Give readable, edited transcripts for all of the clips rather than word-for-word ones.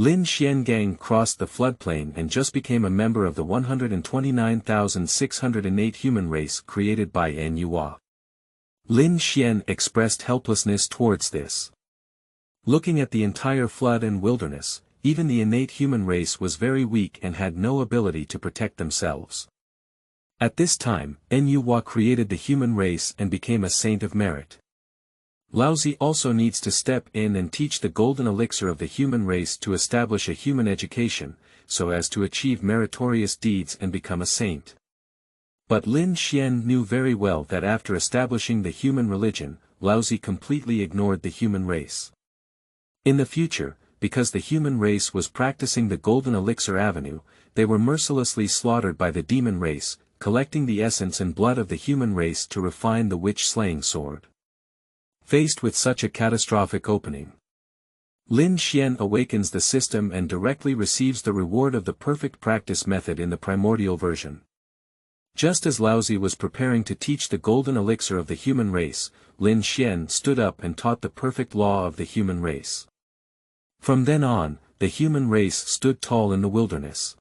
Lin Xiangang crossed the floodplain and just became a member of the 129,608 human race created by Nyua. Lin Xian expressed helplessness towards this. Looking at the entire flood and wilderness, even the innate human race was very weak and had no ability to protect themselves. At this time, Nyua created the human race and became a saint of merit. Laozi also needs to step in and teach the golden elixir of the human race to establish a human education, so as to achieve meritorious deeds and become a saint. But Lin Xian knew very well that after establishing the human religion, Laozi completely ignored the human race. In the future, because the human race was practicing the golden elixir avenue, they were mercilessly slaughtered by the demon race, collecting the essence and blood of the human race to refine the witch-slaying sword. Faced with such a catastrophic opening, Lin Xian awakens the system and directly receives the reward of the perfect practice method in the primordial version. Just as Laozi was preparing to teach the golden elixir of the human race, Lin Xian stood up and taught the perfect law of the human race. From then on, the human race stood tall in the wilderness.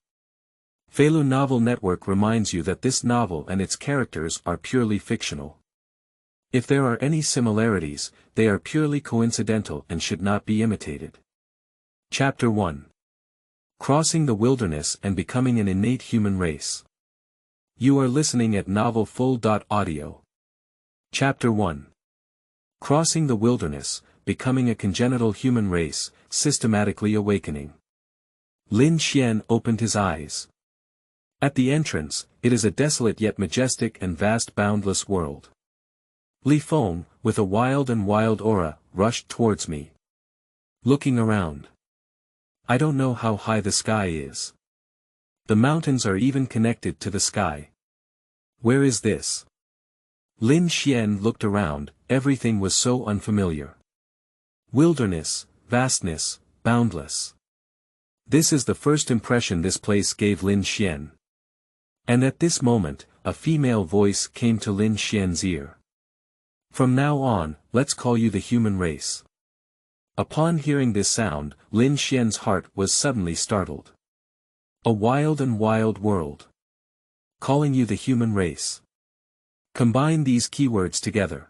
Feilu Novel Network reminds you that this novel and its characters are purely fictional. If there are any similarities, they are purely coincidental and should not be imitated. Chapter 1. Crossing the Wilderness and Becoming an Innate Human Race. You are listening at novelfull.audio. Chapter 1. Crossing the Wilderness, Becoming a Congenital Human Race, Systematically Awakening. Lin Xian opened his eyes. At the entrance, it is a desolate yet majestic and vast boundless world. Li Feng, with a wild aura, rushed towards me. Looking around. I don't know how high the sky is. The mountains are even connected to the sky. Where is this? Lin Xian looked around, everything was so unfamiliar. Wilderness, vastness, boundless. This is the first impression this place gave Lin Xian. And at this moment, a female voice came to Lin Xian's ear. From now on, let's call you the human race. Upon hearing this sound, Lin Xian's heart was suddenly startled. A wild world. Calling you the human race. Combine these keywords together.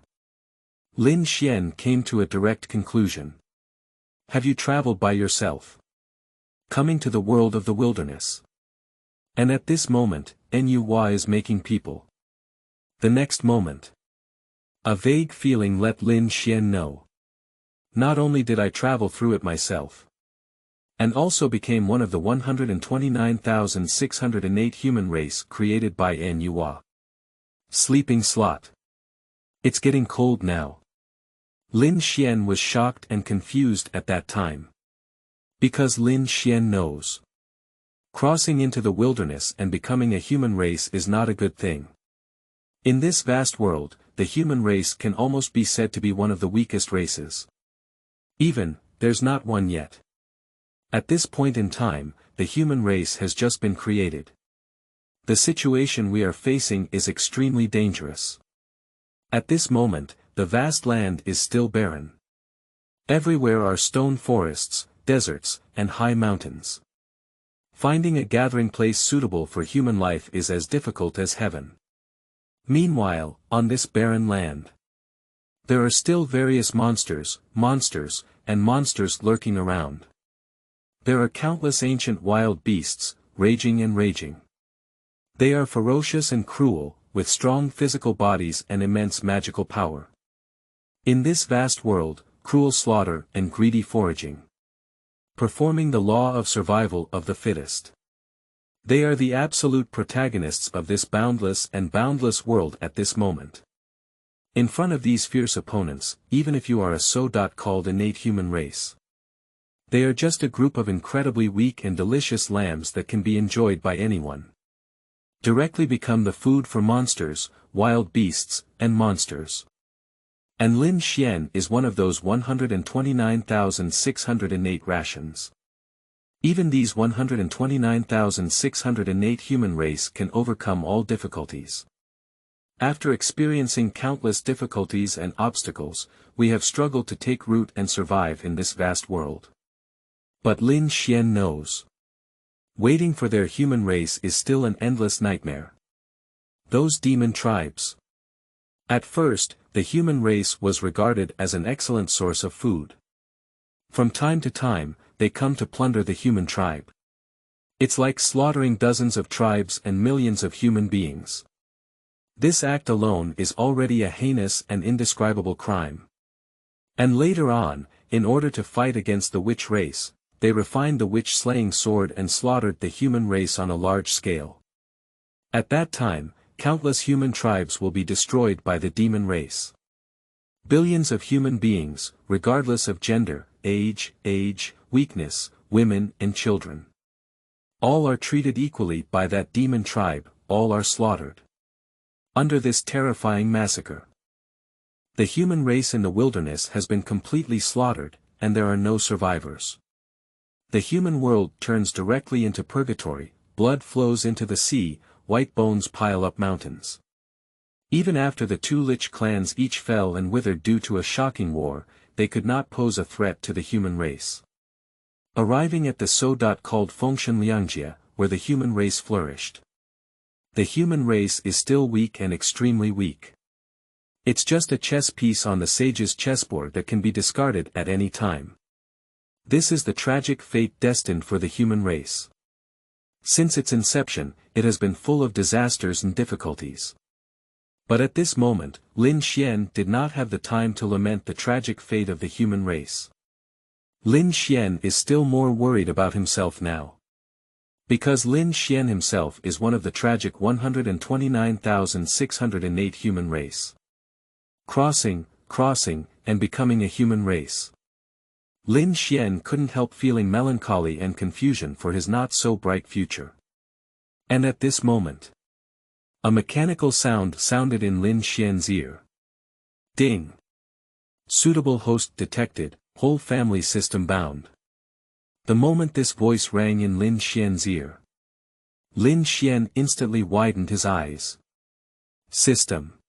Lin Xian came to a direct conclusion. Have you traveled by yourself? Coming to the world of the wilderness. And at this moment, Nyua is making people. The next moment. A vague feeling let Lin Xian know. Not only did I travel through it myself. And also became one of the 129,608 human race created by Nyua. Sleeping slot. It's getting cold now. Lin Xian was shocked and confused at that time. Because Lin Xian knows. Crossing into the wilderness and becoming a human race is not a good thing. In this vast world, the human race can almost be said to be one of the weakest races. There's not one yet. At this point in time, the human race has just been created. The situation we are facing is extremely dangerous. At this moment, the vast land is still barren. Everywhere are stone forests, deserts, and high mountains. Finding a gathering place suitable for human life is as difficult as heaven. Meanwhile, on this barren land, there are still various monsters lurking around. There are countless ancient wild beasts, raging. They are ferocious and cruel, with strong physical bodies and immense magical power. In this vast world, cruel slaughter and greedy foraging. Performing the law of survival of the fittest. They are the absolute protagonists of this boundless world at this moment. In front of these fierce opponents, even if you are a so-called innate human race. They are just a group of incredibly weak and delicious lambs that can be enjoyed by anyone. Directly become the food for monsters, wild beasts, and monsters. And Lin Xian is one of those 129,608 rations. Even these 129,608 human race can overcome all difficulties. After experiencing countless difficulties and obstacles, we have struggled to take root and survive in this vast world. But Lin Xian knows. Waiting for their human race is still an endless nightmare. Those demon tribes. At first, the human race was regarded as an excellent source of food. From time to time, they come to plunder the human tribe. It's like slaughtering dozens of tribes and millions of human beings. This act alone is already a heinous and indescribable crime. And later on, in order to fight against the witch race, they refined the witch-slaying sword and slaughtered the human race on a large scale. At that time, countless human tribes will be destroyed by the demon race. Billions of human beings, regardless of gender, age, weakness, women and children. All are treated equally by that demon tribe, all are slaughtered. Under this terrifying massacre, the human race in the wilderness has been completely slaughtered, and there are no survivors. The human world turns directly into purgatory, blood flows into the sea, white bones pile up mountains. Even after the two Lich clans each fell and withered due to a shocking war, they could not pose a threat to the human race. Arriving at the so-called Fengshen Liangjia, where the human race flourished. The human race is still weak and extremely weak. It's just a chess piece on the sage's chessboard that can be discarded at any time. This is the tragic fate destined for the human race. Since its inception, it has been full of disasters and difficulties. But at this moment, Lin Xian did not have the time to lament the tragic fate of the human race. Lin Xian is still more worried about himself now. Because Lin Xian himself is one of the tragic 129,608 human race. Crossing, and becoming a human race. Lin Xian couldn't help feeling melancholy and confusion for his not-so-bright future. And at this moment, a mechanical sound sounded in Lin Xian's ear. Ding! Suitable host detected, whole family system bound. The moment this voice rang in Lin Xian's ear, Lin Xian instantly widened his eyes. System.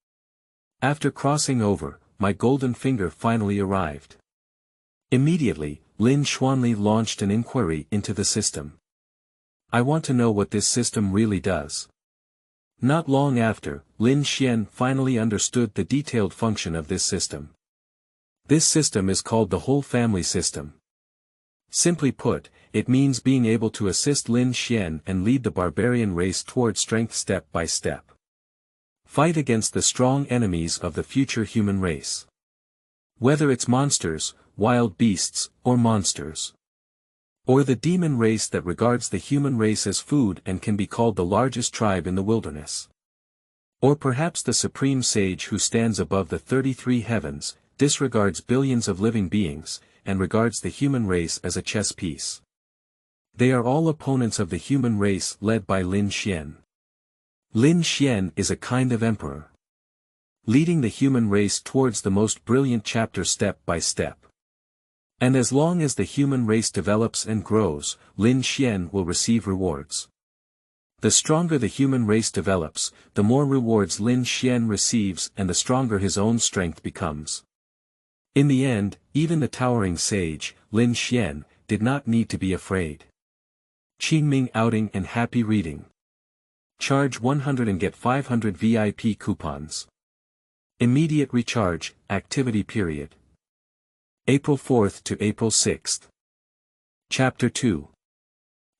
After crossing over, my golden finger finally arrived. Immediately, Lin Xuanli launched an inquiry into the system. I want to know what this system really does. Not long after, Lin Xian finally understood the detailed function of this system. This system is called the whole family system. Simply put, it means being able to assist Lin Xian and lead the barbarian race toward strength step by step. Fight against the strong enemies of the future human race. Whether it's monsters, wild beasts, or monsters. Or the demon race that regards the human race as food and can be called the largest tribe in the wilderness. Or perhaps the supreme sage who stands above the 33 heavens, disregards billions of living beings, and regards the human race as a chess piece. They are all opponents of the human race led by Lin Xian. Lin Xian is a kind of emperor, leading the human race towards the most brilliant chapter step by step. And as long as the human race develops and grows, Lin Xian will receive rewards. The stronger the human race develops, the more rewards Lin Xian receives and the stronger his own strength becomes. In the end, even the towering sage, Lin Xian, did not need to be afraid. Qingming outing and happy reading. Charge 100 and get 500 VIP coupons. Immediate recharge, activity period. April 4th to April 6th. Chapter 2.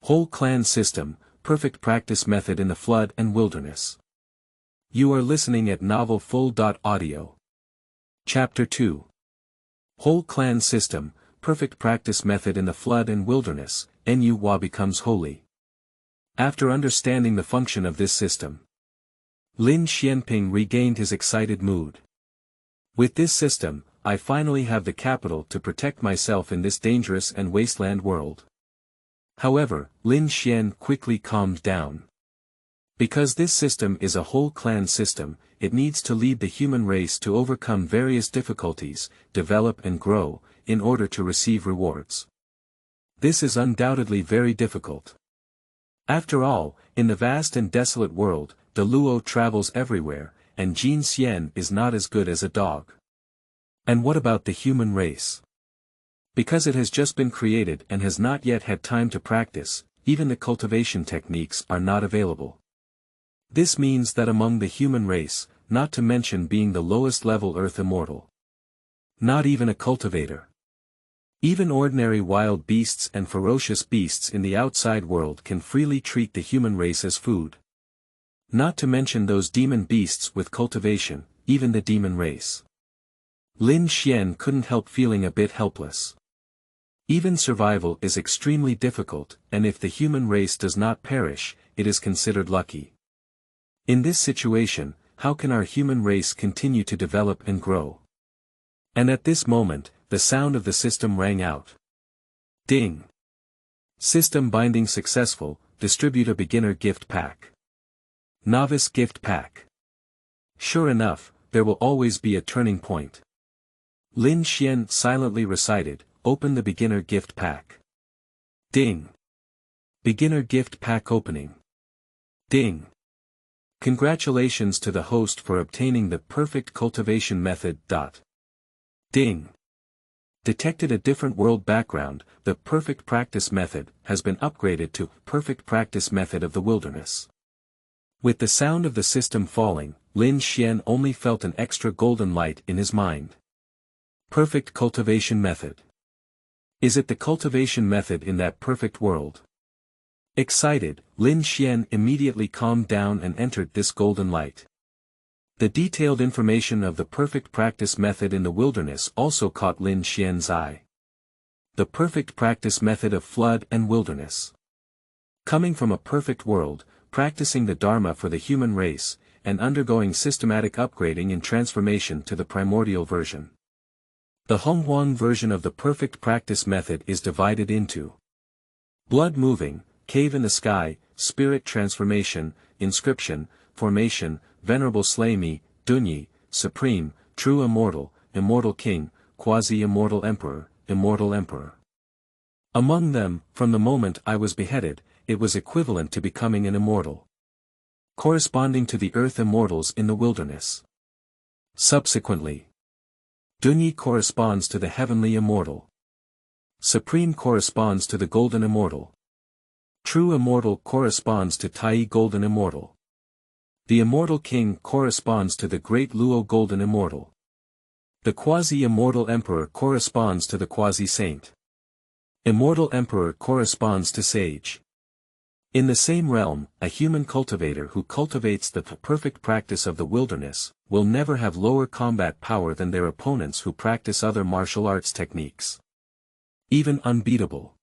Whole Clan System, Perfect Practice Method in the Flood and Wilderness. You are listening at novelfull.audio. Chapter 2. Whole Clan System, Perfect Practice Method in the Flood and Wilderness, Nu Wa becomes holy. After understanding the function of this system, Lin Xianping regained his excited mood. With this system, I finally have the capital to protect myself in this dangerous and wasteland world. However, Lin Xian quickly calmed down. Because this system is a whole clan system, it needs to lead the human race to overcome various difficulties, develop and grow, in order to receive rewards. This is undoubtedly very difficult. After all, in the vast and desolate world, the Luo travels everywhere, and Jin Xian is not as good as a dog. And what about the human race? Because it has just been created and has not yet had time to practice, even the cultivation techniques are not available. This means that among the human race, not to mention being the lowest level earth immortal. Not even a cultivator. Even ordinary wild beasts and ferocious beasts in the outside world can freely treat the human race as food. Not to mention those demon beasts with cultivation, even the demon race. Lin Xian couldn't help feeling a bit helpless. Even survival is extremely difficult, and if the human race does not perish, it is considered lucky. In this situation, how can our human race continue to develop and grow? And at this moment, the sound of the system rang out. Ding! System binding successful, distribute a beginner gift pack. Novice gift pack. Sure enough, there will always be a turning point. Lin Xian silently recited, open the beginner gift pack. Ding! Beginner gift pack opening. Ding! Congratulations to the host for obtaining the perfect cultivation method. Ding! Detected a different world background, the perfect practice method has been upgraded to perfect practice method of the wilderness. With the sound of the system falling, Lin Xian only felt an extra golden light in his mind. Perfect cultivation method. Is it the cultivation method in that perfect world? Excited, Lin Xian immediately calmed down and entered this golden light. The detailed information of the perfect practice method in the wilderness also caught Lin Xian's eye. The perfect practice method of flood and wilderness. Coming from a perfect world, practicing the Dharma for the human race, and undergoing systematic upgrading and transformation to the primordial version. The Honghuang version of the perfect practice method is divided into blood moving, cave in the sky, spirit transformation, inscription, formation, venerable slay me, dunyi, supreme, true immortal, immortal king, quasi-immortal emperor, immortal emperor. Among them, from the moment I was beheaded, it was equivalent to becoming an immortal. Corresponding to the earth immortals in the wilderness. Subsequently, dunyi corresponds to the heavenly immortal. Supreme corresponds to the golden immortal. True immortal corresponds to Tai golden immortal. The immortal king corresponds to the great Luo golden immortal. The quasi-immortal emperor corresponds to the quasi-saint. Immortal emperor corresponds to sage. In the same realm, a human cultivator who cultivates the perfect practice of the wilderness, will never have lower combat power than their opponents who practice other martial arts techniques. Even unbeatable.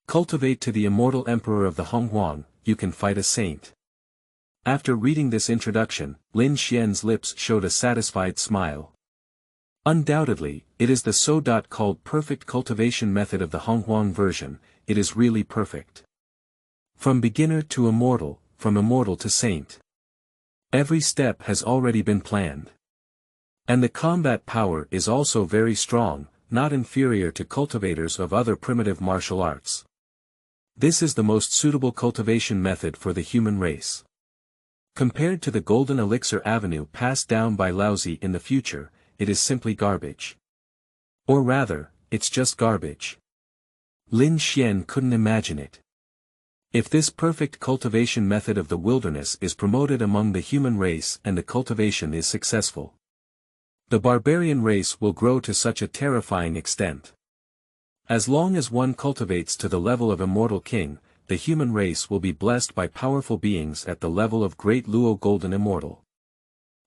Cultivate to the immortal emperor of the Honghuang, you can fight a saint. After reading this introduction, Lin Xian's lips showed a satisfied smile. Undoubtedly, it is the so-called perfect cultivation method of the Honghuang version, it is really perfect. From beginner to immortal, from immortal to saint. Every step has already been planned. And the combat power is also very strong, not inferior to cultivators of other primitive martial arts. This is the most suitable cultivation method for the human race. Compared to the golden elixir avenue passed down by Laozi in the future, it is simply garbage. Or rather, it's just garbage. Lin Xian couldn't imagine it. If this perfect cultivation method of the wilderness is promoted among the human race and the cultivation is successful, the barbarian race will grow to such a terrifying extent. As long as one cultivates to the level of immortal king, the human race will be blessed by powerful beings at the level of great Luo golden immortal.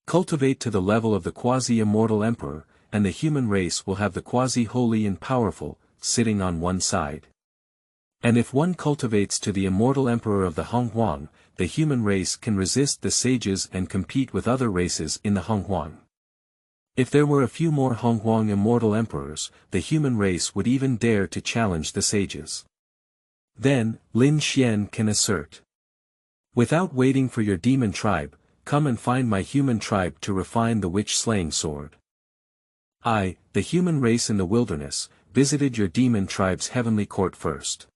Cultivate to the level of the quasi-immortal emperor, and the human race will have the quasi-holy and powerful, sitting on one side. And if one cultivates to the immortal emperor of the Honghuang, the human race can resist the sages and compete with other races in the Honghuang. If there were a few more Honghuang immortal emperors, the human race would even dare to challenge the sages. Then, Lin Xian can assert. Without waiting for your demon tribe, come and find my human tribe to refine the witch-slaying sword. I, the human race in the wilderness, visited your demon tribe's heavenly court first.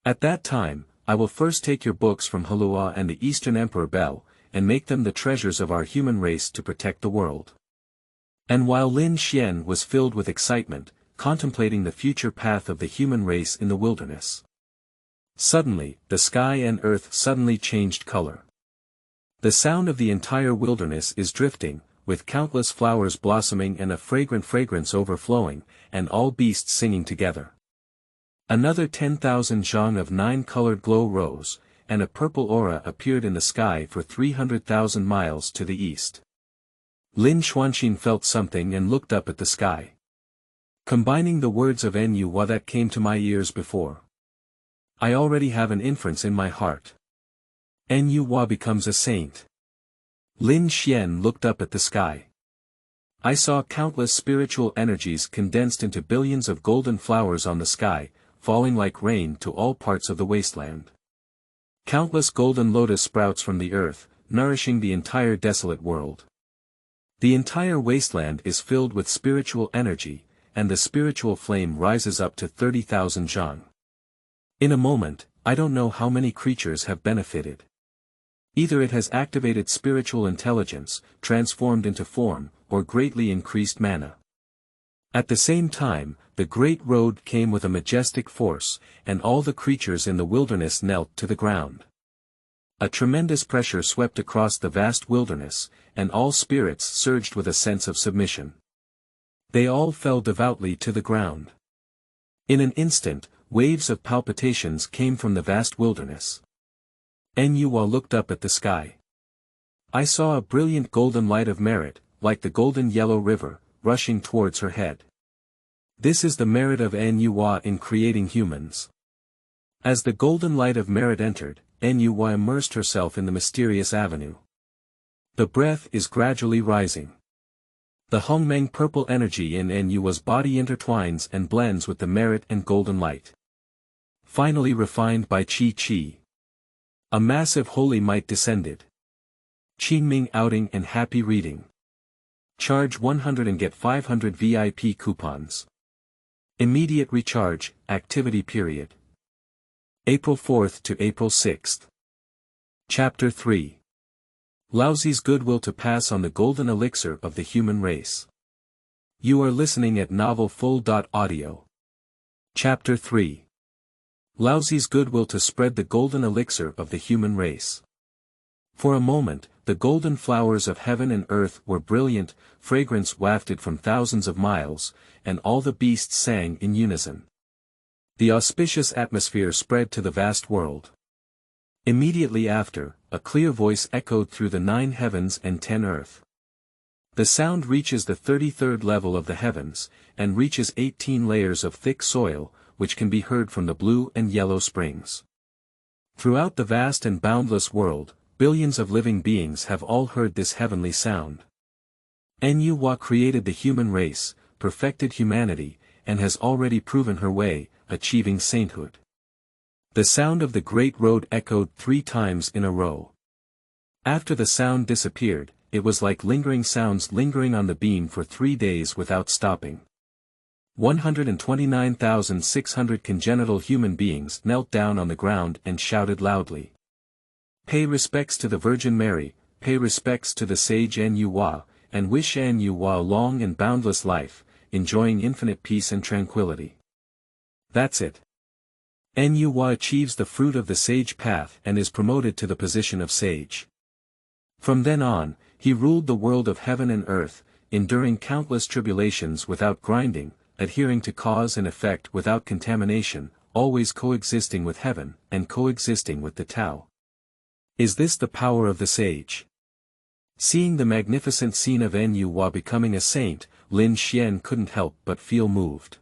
At that time, I will first take your books from Hulua and the Eastern Emperor Bel, and make them the treasures of our human race to protect the world. And while Lin Xian was filled with excitement, contemplating the future path of the human race in the wilderness. Suddenly, the sky and earth suddenly changed color. The sound of the entire wilderness is drifting, with countless flowers blossoming and a fragrant fragrance overflowing, and all beasts singing together. Another 10,000 zhang of 9-colored glow rose, and a purple aura appeared in the sky for 300,000 miles to the east. Lin Xuanxin felt something and looked up at the sky. Combining the words of Nyuhua that came to my ears before. I already have an inference in my heart. Nyuhua becomes a saint. Lin Xian looked up at the sky. I saw countless spiritual energies condensed into billions of golden flowers on the sky, falling like rain to all parts of the wasteland. Countless golden lotus sprouts from the earth, nourishing the entire desolate world. The entire wasteland is filled with spiritual energy, and the spiritual flame rises up to 30,000 zhang. In a moment, I don't know how many creatures have benefited. Either it has activated spiritual intelligence, transformed into form, or greatly increased mana. At the same time, the great road came with a majestic force, and all the creatures in the wilderness knelt to the ground. A tremendous pressure swept across the vast wilderness, and all spirits surged with a sense of submission. They all fell devoutly to the ground. In an instant, waves of palpitations came from the vast wilderness. Nyuhua looked up at the sky. I saw a brilliant golden light of merit, like the golden yellow river, rushing towards her head. This is the merit of Nyuhua in creating humans. As the golden light of merit entered, Nyuhua immersed herself in the mysterious avenue. The breath is gradually rising. The Honghuang purple energy in Nyuhua's body intertwines and blends with the merit and golden light. Finally refined by Qi. A massive holy might descended. Qingming outing and happy reading. Charge 100 and get 500 VIP coupons. Immediate recharge, activity period. April 4th to April 6th. Chapter 3. Laozi's goodwill to pass on the golden elixir of the human race. You are listening at novelfull.audio. Chapter 3. Laozi's goodwill to spread the golden elixir of the human race. For a moment, the golden flowers of heaven and earth were brilliant, fragrance wafted from thousands of miles, and all the beasts sang in unison. The auspicious atmosphere spread to the vast world. Immediately after, a clear voice echoed through the 9 heavens and 10 earth. The sound reaches the 33rd level of the heavens, and reaches 18 layers of thick soil, which can be heard from the blue and yellow springs. Throughout the vast and boundless world, billions of living beings have all heard this heavenly sound. Nyuhua created the human race, perfected humanity, and has already proven her way, achieving sainthood. The sound of the great road echoed 3 times in a row. After the sound disappeared, it was like lingering sounds lingering on the beam for 3 days without stopping. 129,600 congenital human beings knelt down on the ground and shouted loudly. Pay respects to the Virgin Mary, pay respects to the sage Nyuhua, and wish Nyuhua a long and boundless life, enjoying infinite peace and tranquility. That's it. Nyuhua achieves the fruit of the sage path and is promoted to the position of sage. From then on, he ruled the world of heaven and earth, enduring countless tribulations without grinding, adhering to cause and effect without contamination, always coexisting with heaven, and coexisting with the Tao. Is this the power of the sage? Seeing the magnificent scene of Nyuhua becoming a saint, Lin Xian couldn't help but feel moved.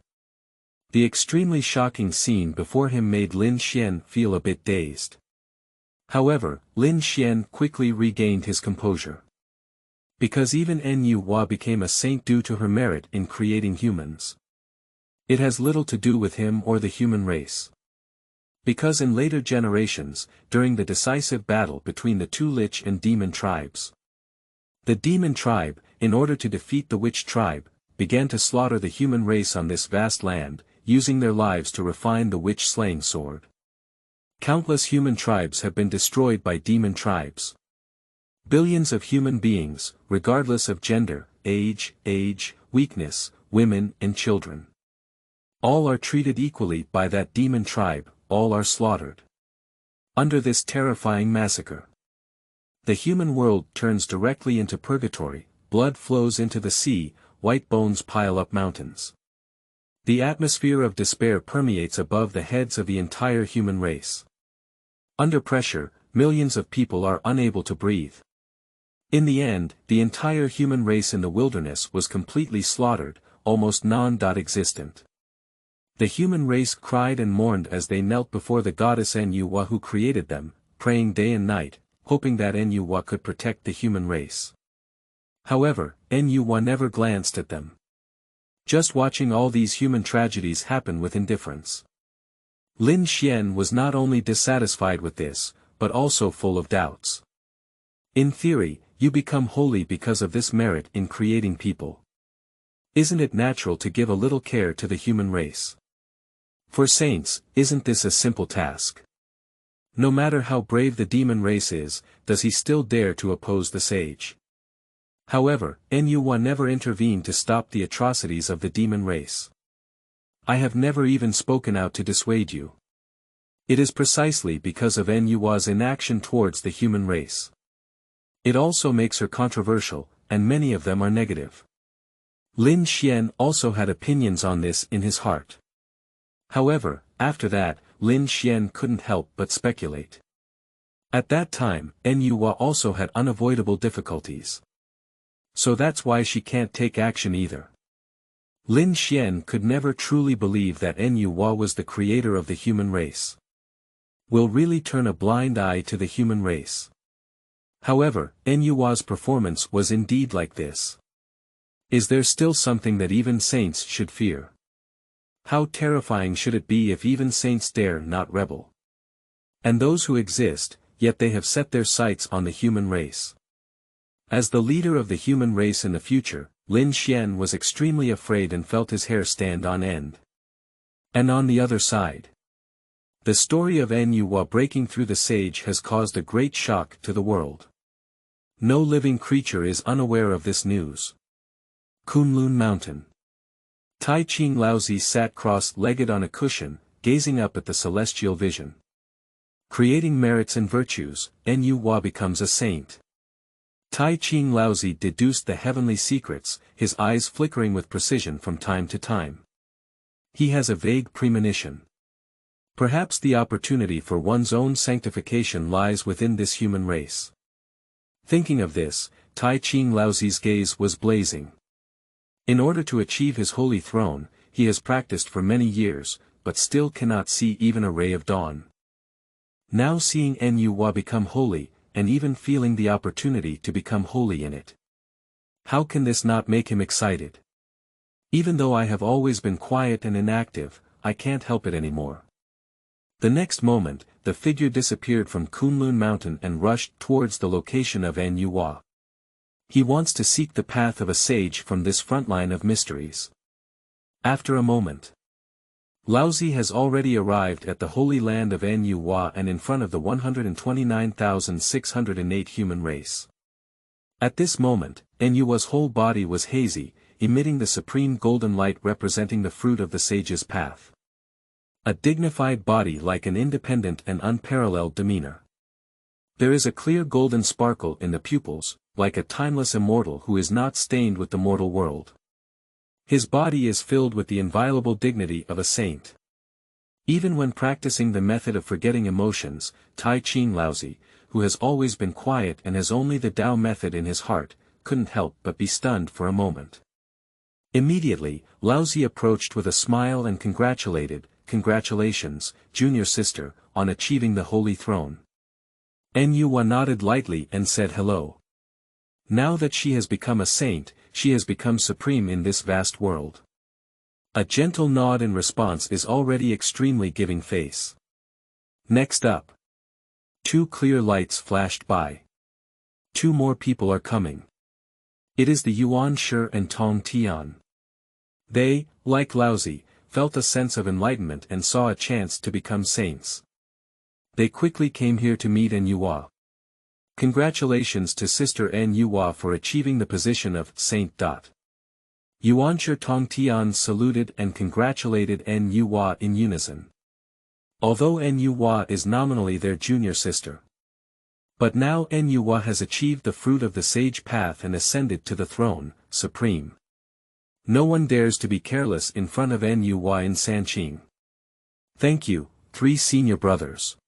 The extremely shocking scene before him made Lin Xian feel a bit dazed. However, Lin Xian quickly regained his composure. Because even Nyuhua became a saint due to her merit in creating humans. It has little to do with him or the human race. Because in later generations, during the decisive battle between the 2 lich and demon tribes, the demon tribe, in order to defeat the witch tribe, began to slaughter the human race on this vast land, using their lives to refine the witch-slaying sword. Countless human tribes have been destroyed by demon tribes. Billions of human beings, regardless of gender, age, weakness, women and children. All are treated equally by that demon tribe, all are slaughtered. Under this terrifying massacre, the human world turns directly into purgatory, blood flows into the sea, white bones pile up mountains. The atmosphere of despair permeates above the heads of the entire human race. Under pressure, millions of people are unable to breathe. In the end, the entire human race in the wilderness was completely slaughtered, almost non-existent. The human race cried and mourned as they knelt before the goddess Nuwa who created them, praying day and night, hoping that Nuwa could protect the human race. However, Nuwa never glanced at them. Just watching all these human tragedies happen with indifference. Lin Xian was not only dissatisfied with this, but also full of doubts. In theory, you become holy because of this merit in creating people. Isn't it natural to give a little care to the human race? For saints, isn't this a simple task? No matter how brave the demon race is, does he still dare to oppose the sage? However, Nuwa never intervened to stop the atrocities of the demon race. I have never even spoken out to dissuade you. It is precisely because of Nuwa's inaction towards the human race. It also makes her controversial, and many of them are negative. Lin Xian also had opinions on this in his heart. However, after that, Lin Xian couldn't help but speculate. At that time, Nuwa also had unavoidable difficulties. So that's why she can't take action either. Lin Xian could never truly believe that Nuwa was the creator of the human race. Will really turn a blind eye to the human race. However, Nuwa's performance was indeed like this. Is there still something that even saints should fear? How terrifying should it be if even saints dare not rebel? And those who exist, yet they have set their sights on the human race. As the leader of the human race in the future, Lin Xian was extremely afraid and felt his hair stand on end. And on the other side, the story of Nuwa breaking through the sage has caused a great shock to the world. No living creature is unaware of this news. Kunlun Mountain. Tai Ching Laozi sat cross-legged on a cushion, gazing up at the celestial vision. Creating merits and virtues, Nuwa becomes a saint. Tai Ching Laozi deduced the heavenly secrets, his eyes flickering with precision from time to time. He has a vague premonition. Perhaps the opportunity for one's own sanctification lies within this human race. Thinking of this, Tai Ching Laozi's gaze was blazing. In order to achieve his holy throne, he has practiced for many years, but still cannot see even a ray of dawn. Now seeing Nuwa become holy, and even feeling the opportunity to become holy in it. How can this not make him excited? Even though I have always been quiet and inactive, I can't help it anymore. The next moment, the figure disappeared from Kunlun Mountain and rushed towards the location of Nuwa. He wants to seek the path of a sage from this front line of mysteries. After a moment, Laozi has already arrived at the holy land of Nuwa and in front of the 129,608 human race. At this moment, Nuwa's whole body was hazy, emitting the supreme golden light representing the fruit of the sage's path. A dignified body like an independent and unparalleled demeanor. There is a clear golden sparkle in the pupils, like a timeless immortal who is not stained with the mortal world. His body is filled with the inviolable dignity of a saint. Even when practicing the method of forgetting emotions, Tai Ching Laozi, who has always been quiet and has only the Tao method in his heart, couldn't help but be stunned for a moment. Immediately, Laozi approached with a smile and congratulated, "Congratulations, junior sister, on achieving the holy throne." Nuwa nodded lightly and said hello. Now that she has become a saint, she has become supreme in this vast world. A gentle nod in response is already extremely giving face. Next up. 2 clear lights flashed by. 2 more people are coming. It is the Yuan Shi and Tong Tian. They, like Laozi, felt a sense of enlightenment and saw a chance to become saints. They quickly came here to meet Nuwa. Congratulations to Sister Nuwa for achieving the position of Saint. Yuan Tongtian saluted and congratulated Nuwa in unison. Although Nuwa is nominally their junior sister. But now Nuwa has achieved the fruit of the sage path and ascended to the throne, supreme. No one dares to be careless in front of Nuwa in Sanqing. Thank you, 3 senior brothers.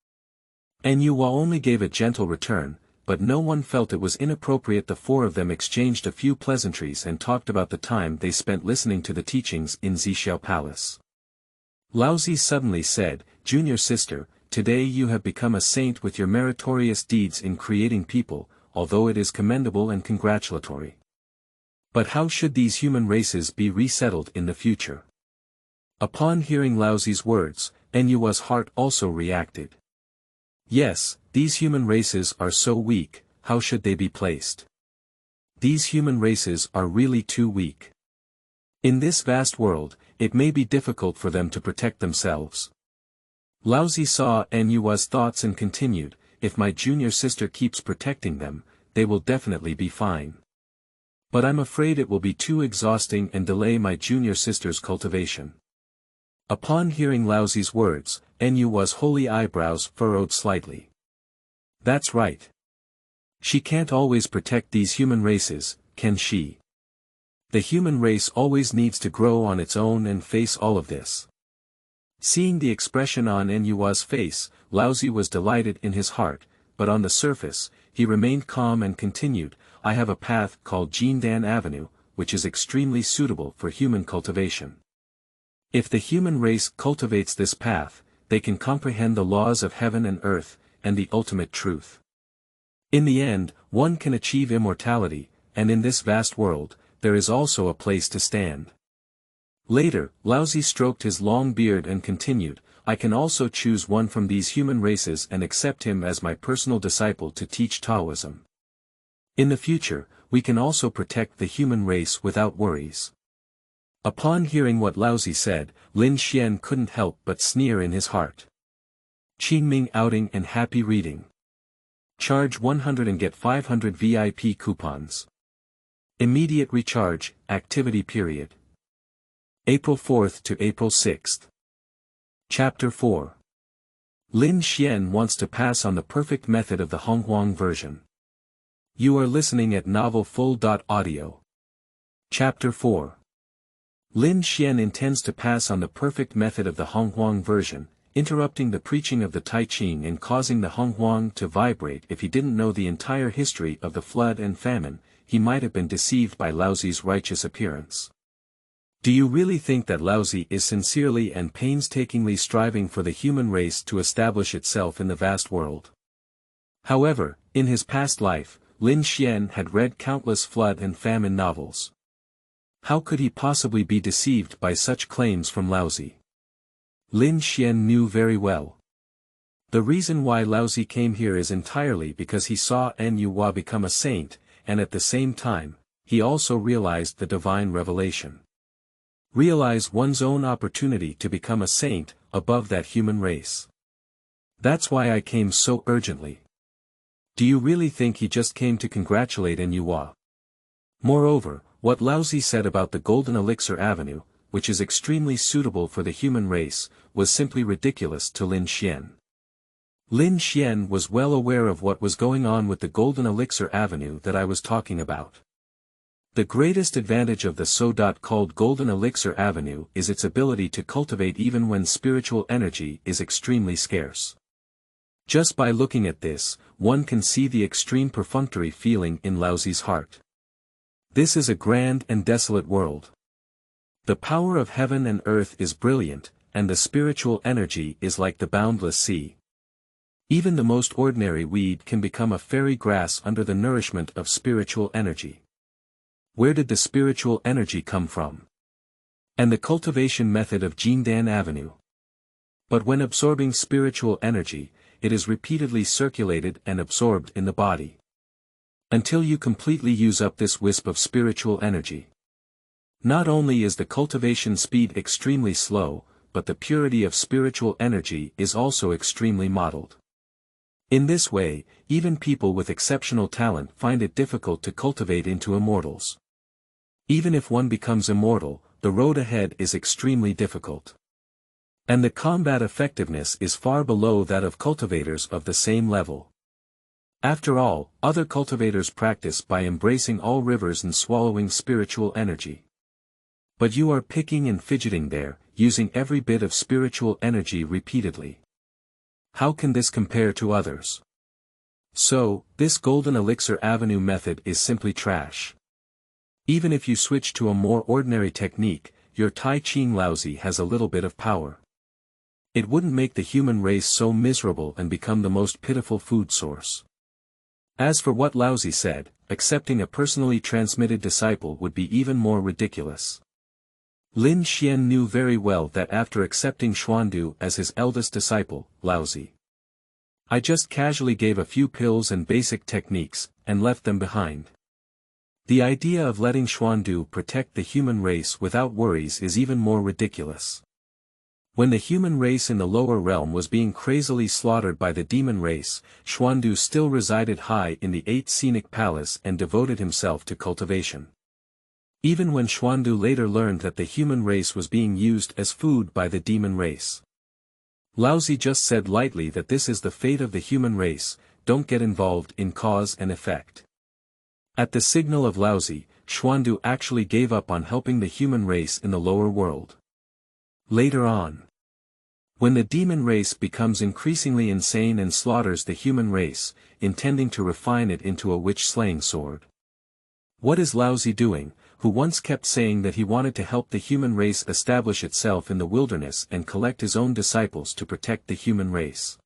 Nuwa only gave a gentle return, but no one felt it was inappropriate. The 4 of them exchanged a few pleasantries and talked about the time they spent listening to the teachings in Zixiao Palace. Laozi suddenly said, Junior sister, today you have become a saint with your meritorious deeds in creating people, although it is commendable and congratulatory. But how should these human races be resettled in the future? Upon hearing Laozi's words, Nuwa's heart also reacted. Yes, these human races are so weak, how should they be placed? These human races are really too weak. In this vast world, it may be difficult for them to protect themselves. Laozi saw Nuwa's thoughts and continued, if my junior sister keeps protecting them, they will definitely be fine. But I'm afraid it will be too exhausting and delay my junior sister's cultivation. Upon hearing Laozi's words, Nuwa's holy eyebrows furrowed slightly. That's right. She can't always protect these human races, can she? The human race always needs to grow on its own and face all of this. Seeing the expression on Nuwa's face, Laozi was delighted in his heart, but on the surface, he remained calm and continued, I have a path called Jindan Avenue, which is extremely suitable for human cultivation. If the human race cultivates this path, they can comprehend the laws of heaven and earth, and the ultimate truth. In the end, one can achieve immortality, and in this vast world, there is also a place to stand. Later, Laozi stroked his long beard and continued, I can also choose one from these human races and accept him as my personal disciple to teach Taoism. In the future, we can also protect the human race without worries. Upon hearing what Laozi said, Lin Xian couldn't help but sneer in his heart. Qingming outing and happy reading. Charge 100 and get 500 VIP coupons. Immediate recharge, activity period. April 4th to April 6th. Chapter 4. Lin Xian wants to pass on the perfect method of the Honghuang version. You are listening at novelfull.audio. Chapter 4. Lin Xian intends to pass on the perfect method of the Honghuang version, interrupting the preaching of the Tai Ching and causing the Honghuang to vibrate. If he didn't know the entire history of the flood and famine, he might have been deceived by Laozi's righteous appearance. Do you really think that Laozi is sincerely and painstakingly striving for the human race to establish itself in the vast world? However, in his past life, Lin Xian had read countless flood and famine novels. How could he possibly be deceived by such claims from Laozi? Lin Xian knew very well. The reason why Laozi came here is entirely because he saw Nuwa become a saint, and at the same time, he also realized the divine revelation. Realize one's own opportunity to become a saint, above that human race. That's why I came so urgently. Do you really think he just came to congratulate Nuwa? Moreover, what Laozi said about the Golden Elixir Avenue, which is extremely suitable for the human race, was simply ridiculous to Lin Xian. Lin Xian was well aware of what was going on with the Golden Elixir Avenue that I was talking about. The greatest advantage of the so-called Golden Elixir Avenue is its ability to cultivate even when spiritual energy is extremely scarce. Just by looking at this, one can see the extreme perfunctory feeling in Laozi's heart. This is a grand and desolate world. The power of heaven and earth is brilliant, and the spiritual energy is like the boundless sea. Even the most ordinary weed can become a fairy grass under the nourishment of spiritual energy. Where did the spiritual energy come from? And the cultivation method of Jindan Avenue. But when absorbing spiritual energy, it is repeatedly circulated and absorbed in the body. Until you completely use up this wisp of spiritual energy. Not only is the cultivation speed extremely slow, but the purity of spiritual energy is also extremely modeled. In this way, even people with exceptional talent find it difficult to cultivate into immortals. Even if one becomes immortal, the road ahead is extremely difficult. And the combat effectiveness is far below that of cultivators of the same level. After all, other cultivators practice by embracing all rivers and swallowing spiritual energy. But you are picking and fidgeting there, using every bit of spiritual energy repeatedly. How can this compare to others? So, this golden elixir avenue method is simply trash. Even if you switch to a more ordinary technique, your Tai Ching Laozi has a little bit of power. It wouldn't make the human race so miserable and become the most pitiful food source. As for what Laozi said, accepting a personally transmitted disciple would be even more ridiculous. Lin Xian knew very well that after accepting Xuan as his eldest disciple, Laozi, I just casually gave a few pills and basic techniques, and left them behind. The idea of letting Xuan protect the human race without worries is even more ridiculous. When the human race in the lower realm was being crazily slaughtered by the demon race, Xuan still resided high in the 8th scenic palace and devoted himself to cultivation. Even when Xuan later learned that the human race was being used as food by the demon race, Laozi just said lightly that this is the fate of the human race, don't get involved in cause and effect. At the signal of Laozi, Xuan actually gave up on helping the human race in the lower world. Later on, when the demon race becomes increasingly insane and slaughters the human race, intending to refine it into a witch-slaying sword. What is Laozi doing, who once kept saying that he wanted to help the human race establish itself in the wilderness and collect his own disciples to protect the human race?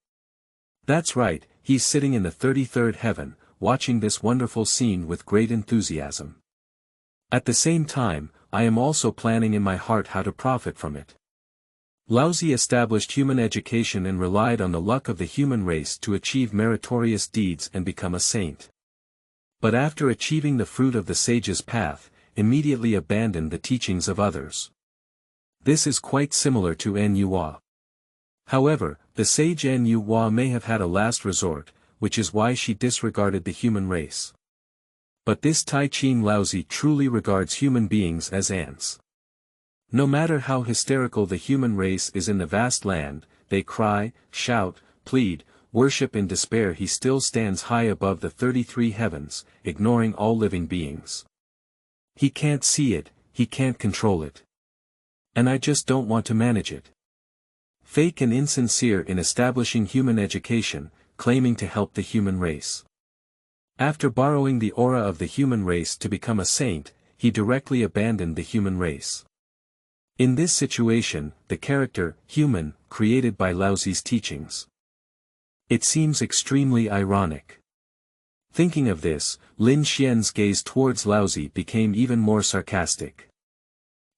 That's right, he's sitting in the 33rd heaven, watching this wonderful scene with great enthusiasm. At the same time, I am also planning in my heart how to profit from it. Laozi established human education and relied on the luck of the human race to achieve meritorious deeds and become a saint. But after achieving the fruit of the sage's path, immediately abandoned the teachings of others. This is quite similar to Nuwa. However, the sage Nuwa may have had a last resort, which is why she disregarded the human race. But this Tai Ching Laozi truly regards human beings as ants. No matter how hysterical the human race is in the vast land, they cry, shout, plead, worship in despair, he still stands high above the 33 heavens, ignoring all living beings. He can't see it, he can't control it. And I just don't want to manage it. Fake and insincere in establishing human education, claiming to help the human race. After borrowing the aura of the human race to become a saint, he directly abandoned the human race. In this situation, the character, human, created by Laozi's teachings. It seems extremely ironic. Thinking of this, Lin Xian's gaze towards Laozi became even more sarcastic.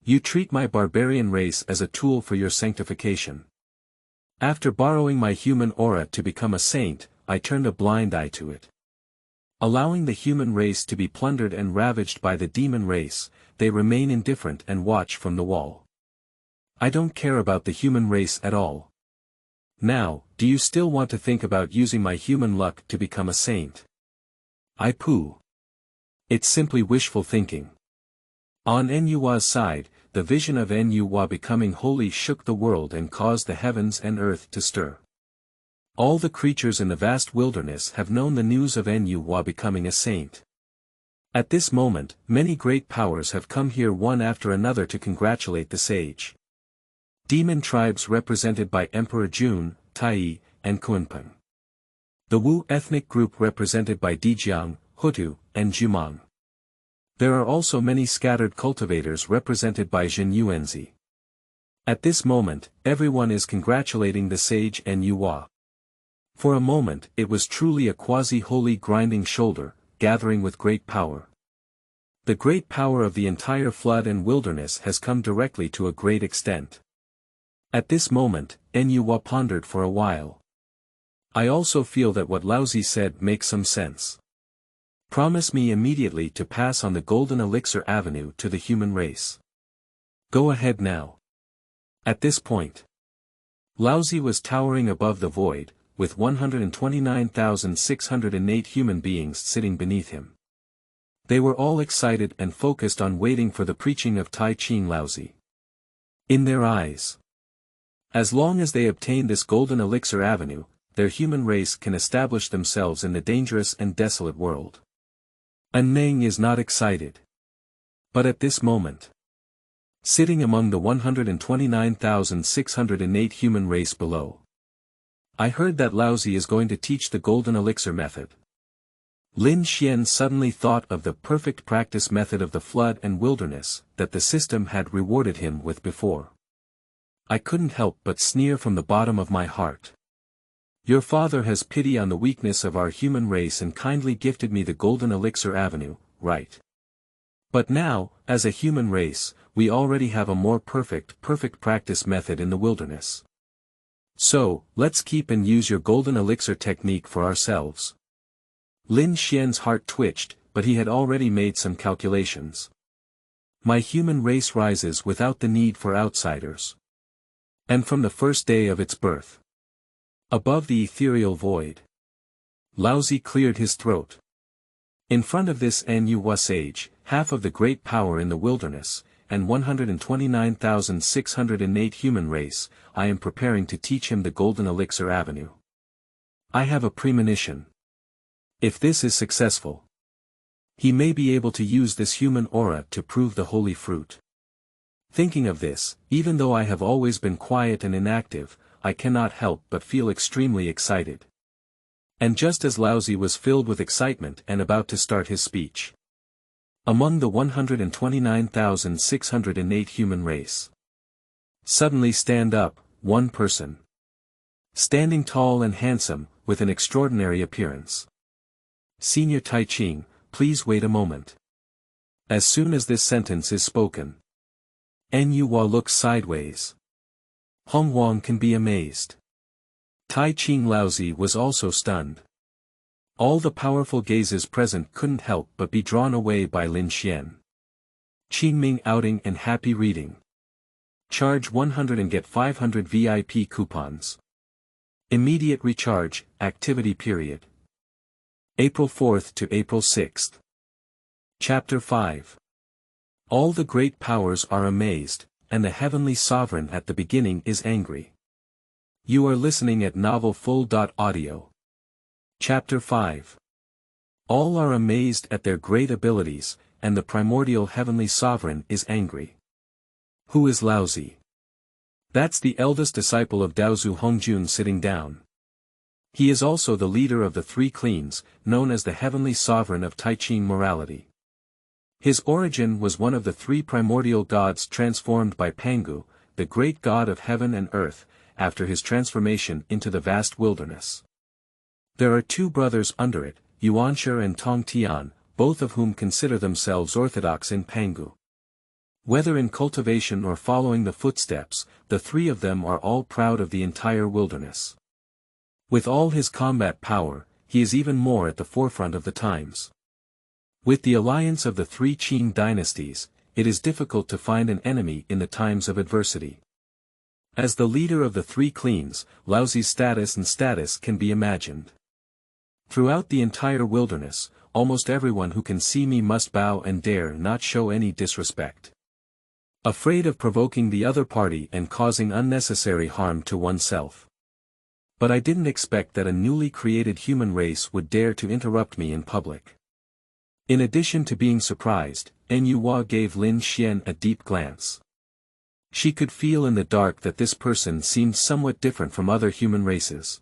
You treat my barbarian race as a tool for your sanctification. After borrowing my human aura to become a saint, I turned a blind eye to it. Allowing the human race to be plundered and ravaged by the demon race, they remain indifferent and watch from the wall. I don't care about the human race at all. Now, do you still want to think about using my human luck to become a saint? I pooh. It's simply wishful thinking. On Nuwa's side, the vision of Nuwa becoming holy shook the world and caused the heavens and earth to stir. All the creatures in the vast wilderness have known the news of Nuwa becoming a saint. At this moment, many great powers have come here one after another to congratulate the sage. Demon tribes represented by Emperor Jun, Tai, and Kunpeng. The Wu ethnic group represented by Dijiang, Hutu, and Jumang. There are also many scattered cultivators represented by Jin Yuanzi. At this moment, everyone is congratulating the sage Nuwa. For a moment, it was truly a quasi-holy grinding shoulder, gathering with great power. The great power of the entire flood and wilderness has come directly to a great extent. At this moment, Nuwa pondered for a while. I also feel that what Laozi said makes some sense. Promise me immediately to pass on the golden elixir avenue to the human race. Go ahead now. At this point, Laozi was towering above the void, with 129,608 human beings sitting beneath him. They were all excited and focused on waiting for the preaching of Tai Ching Laozi. In their eyes, as long as they obtain this golden elixir avenue, their human race can establish themselves in the dangerous and desolate world. Anneng is not excited. But at this moment, sitting among the 129,608 human race below, I heard that Laozi is going to teach the golden elixir method. Lin Xian suddenly thought of the perfect practice method of the flood and wilderness that the system had rewarded him with before. I couldn't help but sneer from the bottom of my heart. Your father has pity on the weakness of our human race and kindly gifted me the golden elixir avenue, right? But now, as a human race, we already have a more perfect practice method in the wilderness. So, let's keep and use your golden elixir technique for ourselves. Lin Xian's heart twitched, but he had already made some calculations. My human race rises without the need for outsiders. And from the first day of its birth. Above the ethereal void. Laozi cleared his throat. In front of this Nuwa sage, half of the great power in the wilderness, and 129,608 human race, I am preparing to teach him the golden elixir avenue. I have a premonition. If this is successful, he may be able to use this human aura to prove the holy fruit. Thinking of this, even though I have always been quiet and inactive, I cannot help but feel extremely excited. And just as Laozi was filled with excitement and about to start his speech, among the 129,608 human race, suddenly stand up, one person. Standing tall and handsome, with an extraordinary appearance. Senior Tai Ching, please wait a moment. As soon as this sentence is spoken, Nuwa looks sideways. Honghuang can be amazed. Tai Ching Laozi was also stunned. All the powerful gazes present couldn't help but be drawn away by Lin Xian. Qingming outing and happy reading. Charge 100 and get 500 VIP coupons. Immediate recharge, activity period. April 4th to April 6th. Chapter 5. All the great powers are amazed, and the heavenly sovereign at the beginning is angry. You are listening at novelfull.audio. Chapter 5. All are amazed at their great abilities, and the primordial heavenly sovereign is angry. Who is Laozi? That's the eldest disciple of Daozu Hongjun sitting down. He is also the leader of the three cleans, known as the heavenly sovereign of Tai Ching morality. His origin was one of the three primordial gods transformed by Pangu, the great god of heaven and earth, after his transformation into the vast wilderness. There are two brothers under it, Yuanshi and Tong Tian, both of whom consider themselves orthodox in Pangu. Whether in cultivation or following the footsteps, the three of them are all proud of the entire wilderness. With all his combat power, he is even more at the forefront of the times. With the alliance of the three Qing dynasties, it is difficult to find an enemy in the times of adversity. As the leader of the three cleans, Laozi's status can be imagined. Throughout the entire wilderness, almost everyone who can see me must bow and dare not show any disrespect. Afraid of provoking the other party and causing unnecessary harm to oneself. But I didn't expect that a newly created human race would dare to interrupt me in public. In addition to being surprised, Nuwa gave Lin Xian a deep glance. She could feel in the dark that this person seemed somewhat different from other human races.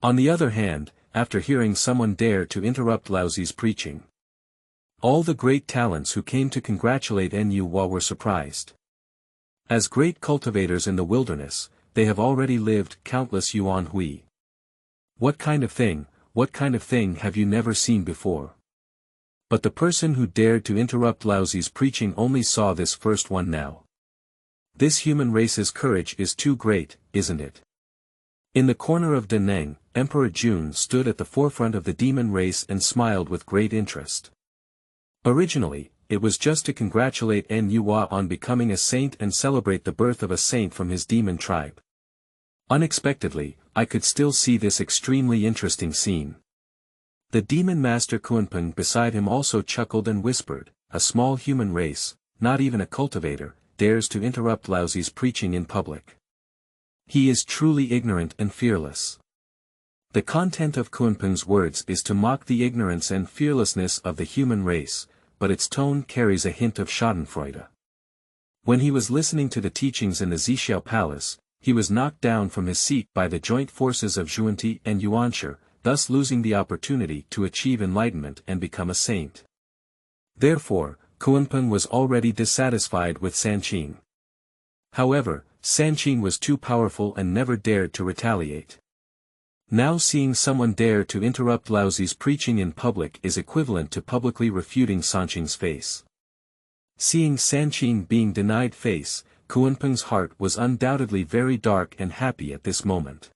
On the other hand, after hearing someone dare to interrupt Laozi's preaching, all the great talents who came to congratulate Nuwa were surprised. As great cultivators in the wilderness, they have already lived countless yuan hui. What kind of thing have you never seen before? But the person who dared to interrupt Laozi's preaching only saw this first one now. This human race's courage is too great, isn't it? In the corner of Daneng, Emperor Jun stood at the forefront of the demon race and smiled with great interest. Originally, it was just to congratulate Nuwa on becoming a saint and celebrate the birth of a saint from his demon tribe. Unexpectedly, I could still see this extremely interesting scene. The demon master Kunpeng beside him also chuckled and whispered, a small human race, not even a cultivator, dares to interrupt Laozi's preaching in public. He is truly ignorant and fearless. The content of Kunpeng's words is to mock the ignorance and fearlessness of the human race, but its tone carries a hint of schadenfreude. When he was listening to the teachings in the Zixiao Palace, he was knocked down from his seat by the joint forces of Xuanti and Yuanshi, thus losing the opportunity to achieve enlightenment and become a saint. Therefore, Kunpeng was already dissatisfied with Sanqing. However, Sanqing was too powerful and never dared to retaliate. Now seeing someone dare to interrupt Laozi's preaching in public is equivalent to publicly refuting Sanqing's face. Seeing Sanqing being denied face, Kunpeng's heart was undoubtedly very dark and happy at this moment.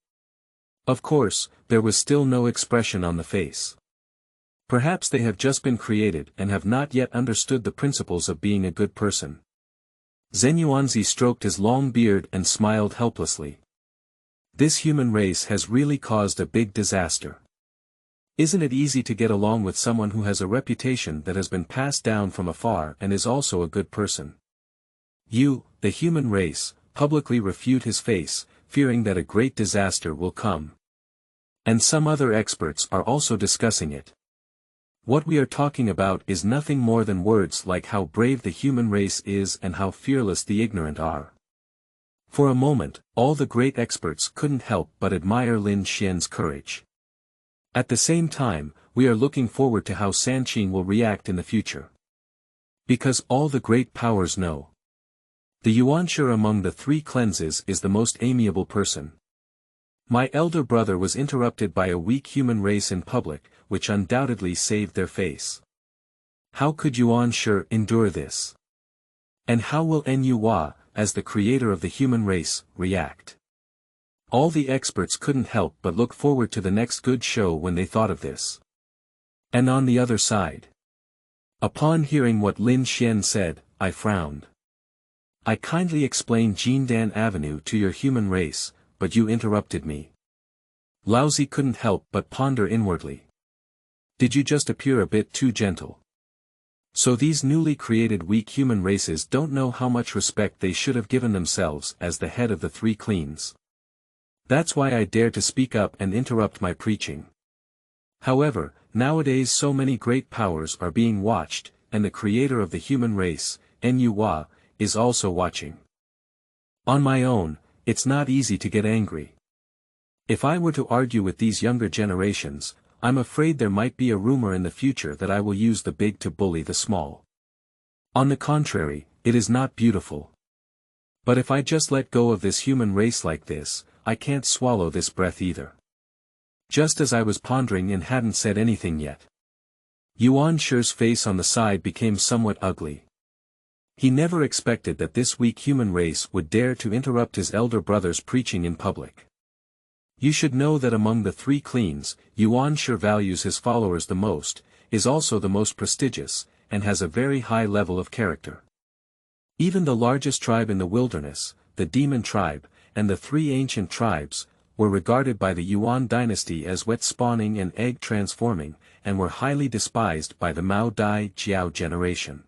Of course, there was still no expression on the face. Perhaps they have just been created and have not yet understood the principles of being a good person. Zenyuanzi stroked his long beard and smiled helplessly. This human race has really caused a big disaster. Isn't it easy to get along with someone who has a reputation that has been passed down from afar and is also a good person? You, the human race, publicly refute his face, fearing that a great disaster will come. And some other experts are also discussing it. What we are talking about is nothing more than words like how brave the human race is and how fearless the ignorant are. For a moment, all the great experts couldn't help but admire Lin Xian's courage. At the same time, we are looking forward to how Sanqing will react in the future. Because all the great powers know. The Yuanshi among the three cleanses is the most amiable person. My elder brother was interrupted by a weak human race in public, which undoubtedly saved their face. How could Yuanshi endure this? And how will Nuwa, as the creator of the human race, react? All the experts couldn't help but look forward to the next good show when they thought of this. And on the other side. Upon hearing what Lin Xian said, I frowned. I kindly explained Jindan Avenue to your human race, but you interrupted me. Laozi couldn't help but ponder inwardly. Did you just appear a bit too gentle? So these newly created weak human races don't know how much respect they should have given themselves as the head of the three cleans. That's why I dare to speak up and interrupt my preaching. However, nowadays so many great powers are being watched, and the creator of the human race, Nuwa, is also watching. On my own, it's not easy to get angry. If I were to argue with these younger generations, I'm afraid there might be a rumor in the future that I will use the big to bully the small. On the contrary, it is not beautiful. But if I just let go of this human race like this, I can't swallow this breath either. Just as I was pondering and hadn't said anything yet. Yuanshi's face on the side became somewhat ugly. He never expected that this weak human race would dare to interrupt his elder brother's preaching in public. You should know that among the three cleans, Yuanshi values his followers the most, is also the most prestigious, and has a very high level of character. Even the largest tribe in the wilderness, the demon tribe, and the three ancient tribes, were regarded by the Yuan dynasty as wet-spawning and egg-transforming, and were highly despised by the Mao Dai Jiao generation.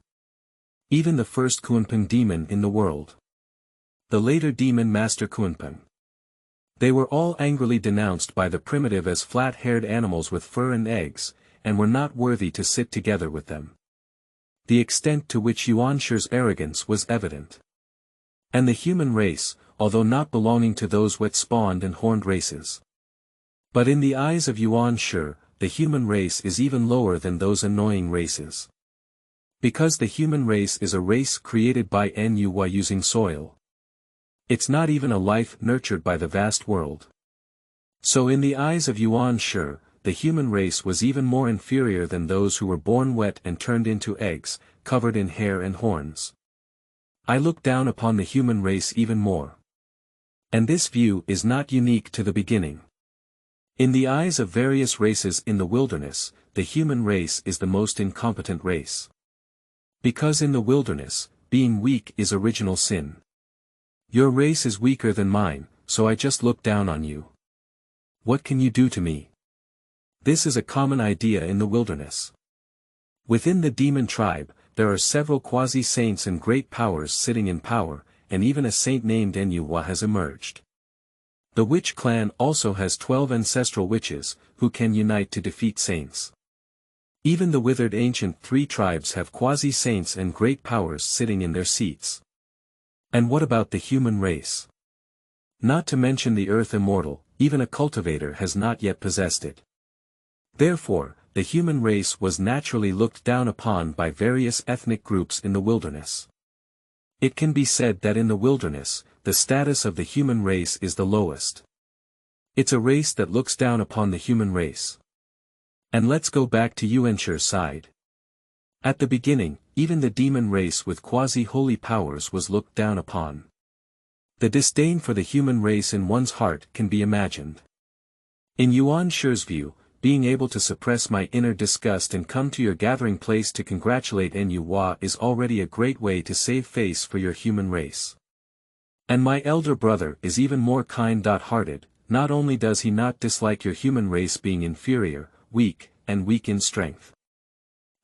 Even the first Kunpeng demon in the world. The later demon master Kunpeng. They were all angrily denounced by the primitive as flat-haired animals with fur and eggs, and were not worthy to sit together with them. The extent to which Yuanshi's arrogance was evident. And the human race, although not belonging to those wet-spawned and horned races. But in the eyes of Yuanshi, the human race is even lower than those annoying races. Because the human race is a race created by Nuwa using soil. It's not even a life nurtured by the vast world. So in the eyes of Yuanshi, the human race was even more inferior than those who were born wet and turned into eggs, covered in hair and horns. I look down upon the human race even more. And this view is not unique to the beginning. In the eyes of various races in the wilderness, the human race is the most incompetent race. Because in the wilderness, being weak is original sin. Your race is weaker than mine, so I just look down on you. What can you do to me? This is a common idea in the wilderness. Within the demon tribe, there are several quasi-saints and great powers sitting in power, and even a saint named Enyuwa has emerged. The witch clan also has 12 ancestral witches, who can unite to defeat saints. Even the withered ancient 3 tribes have quasi-saints and great powers sitting in their seats. And what about the human race? Not to mention the earth immortal, even a cultivator has not yet possessed it. Therefore, the human race was naturally looked down upon by various ethnic groups in the wilderness. It can be said that in the wilderness, the status of the human race is the lowest. It's a race that looks down upon the human race. And let's go back to Yuanshir's side. At the beginning, even the demon race with quasi-holy powers was looked down upon. The disdain for the human race in one's heart can be imagined. In Yuanshir's view, being able to suppress my inner disgust and come to your gathering place to congratulate Enyuwa is already a great way to save face for your human race. And my elder brother is even more kind-hearted, not only does he not dislike your human race being inferior, weak in strength.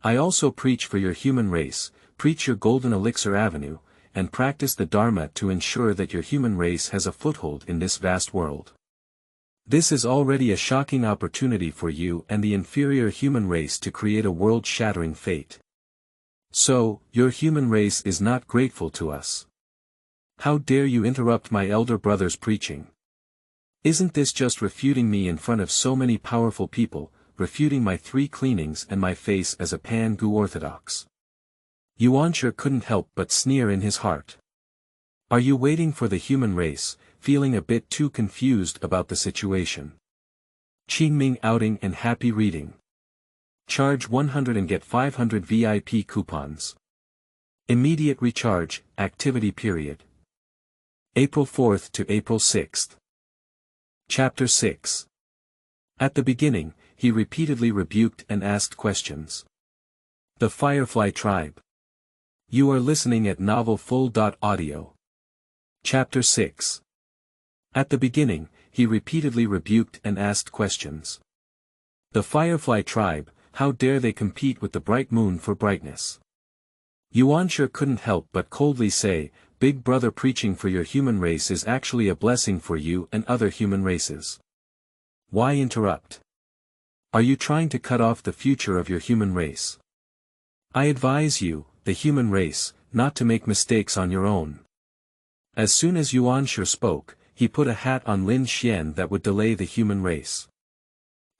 I also preach for your human race, preach your golden elixir avenue, and practice the Dharma to ensure that your human race has a foothold in this vast world. This is already a shocking opportunity for you and the inferior human race to create a world-shattering fate. So, your human race is not grateful to us. How dare you interrupt my elder brother's preaching? Isn't this just refuting me in front of so many powerful people, refuting my 3 cleanings and my face as a Pan-Gu Orthodox? Yuanshir couldn't help but sneer in his heart. Are you waiting for the human race, feeling a bit too confused about the situation? Qingming outing and happy reading. Charge 100 and get 500 VIP coupons. Immediate recharge, activity period. April 4th to April 6th. Chapter 6. At the beginning, he repeatedly rebuked and asked questions. The Firefly tribe. You are listening at novelfull.audio. Chapter 6. At the beginning, he repeatedly rebuked and asked questions. The Firefly tribe, how dare they compete with the bright moon for brightness? Yuanshir couldn't help but coldly say, Big Brother preaching for your human race is actually a blessing for you and other human races. Why interrupt? Are you trying to cut off the future of your human race? I advise you, the human race, not to make mistakes on your own. As soon as Yuanshir spoke, he put a hat on Lin Xian that would delay the human race.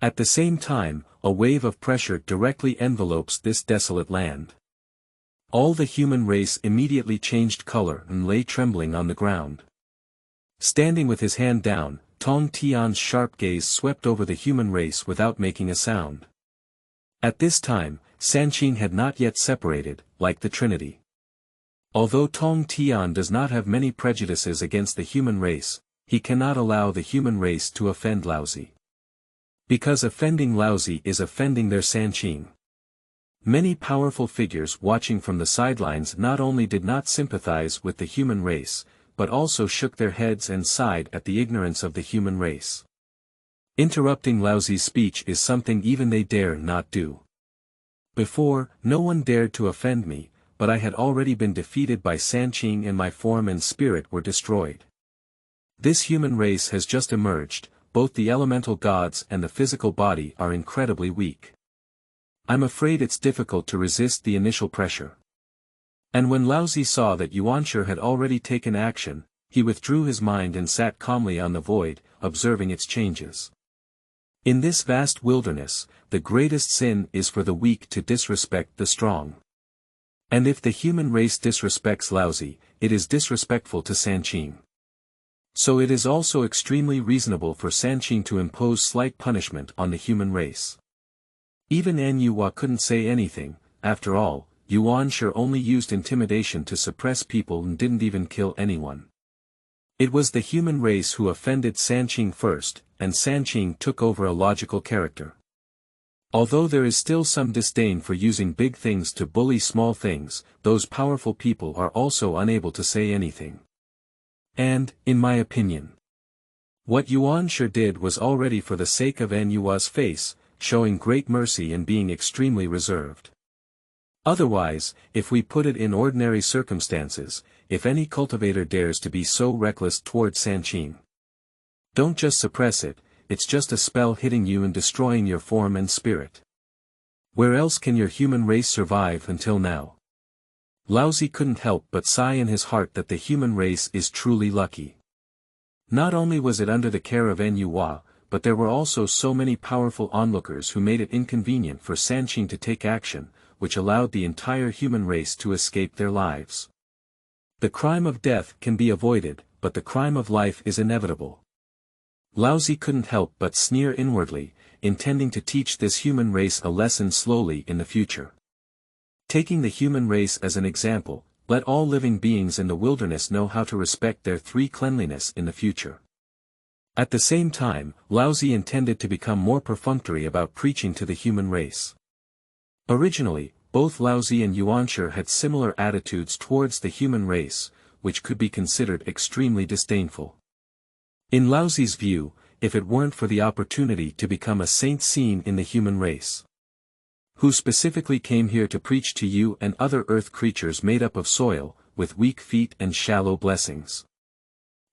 At the same time, a wave of pressure directly envelopes this desolate land. All the human race immediately changed color and lay trembling on the ground. Standing with his hand down, Tong Tian's sharp gaze swept over the human race without making a sound. At this time, Sanqing had not yet separated, like the Trinity. Although Tong Tian does not have many prejudices against the human race, he cannot allow the human race to offend Laozi. Because offending Laozi is offending their Sanqing. Many powerful figures watching from the sidelines not only did not sympathize with the human race, but also shook their heads and sighed at the ignorance of the human race. Interrupting Laozi's speech is something even they dare not do. Before, no one dared to offend me, but I had already been defeated by Sanqing and my form and spirit were destroyed. This human race has just emerged, both the elemental gods and the physical body are incredibly weak. I'm afraid it's difficult to resist the initial pressure. And when Laozi saw that Yuanshir had already taken action, he withdrew his mind and sat calmly on the void, observing its changes. In this vast wilderness, the greatest sin is for the weak to disrespect the strong. And if the human race disrespects Laozi, it is disrespectful to Sanqing. So it is also extremely reasonable for Sanqing to impose slight punishment on the human race. Even Enyuwa couldn't say anything. After all, Yuanshir only used intimidation to suppress people and didn't even kill anyone. It was the human race who offended Sanqing first, and Sanqing took over a logical character. Although there is still some disdain for using big things to bully small things, those powerful people are also unable to say anything. And, in my opinion, what Yuanshir did was already for the sake of Enyuwa's face, showing great mercy and being extremely reserved. Otherwise, if we put it in ordinary circumstances, if any cultivator dares to be so reckless toward Sanqing, don't just suppress it, it's just a spell hitting you and destroying your form and spirit. Where else can your human race survive until now? Laozi couldn't help but sigh in his heart that the human race is truly lucky. Not only was it under the care of Nuwa, but there were also so many powerful onlookers who made it inconvenient for Sanqing to take action, which allowed the entire human race to escape their lives. The crime of death can be avoided, but the crime of life is inevitable. Laozi couldn't help but sneer inwardly, intending to teach this human race a lesson slowly in the future. Taking the human race as an example, let all living beings in the wilderness know how to respect their three cleanliness in the future. At the same time, Laozi intended to become more perfunctory about preaching to the human race. Originally, both Laozi and Yuanshi had similar attitudes towards the human race, which could be considered extremely disdainful. In Laozi's view, if it weren't for the opportunity to become a saint seen in the human race, who specifically came here to preach to you and other earth creatures made up of soil, with weak feet and shallow blessings,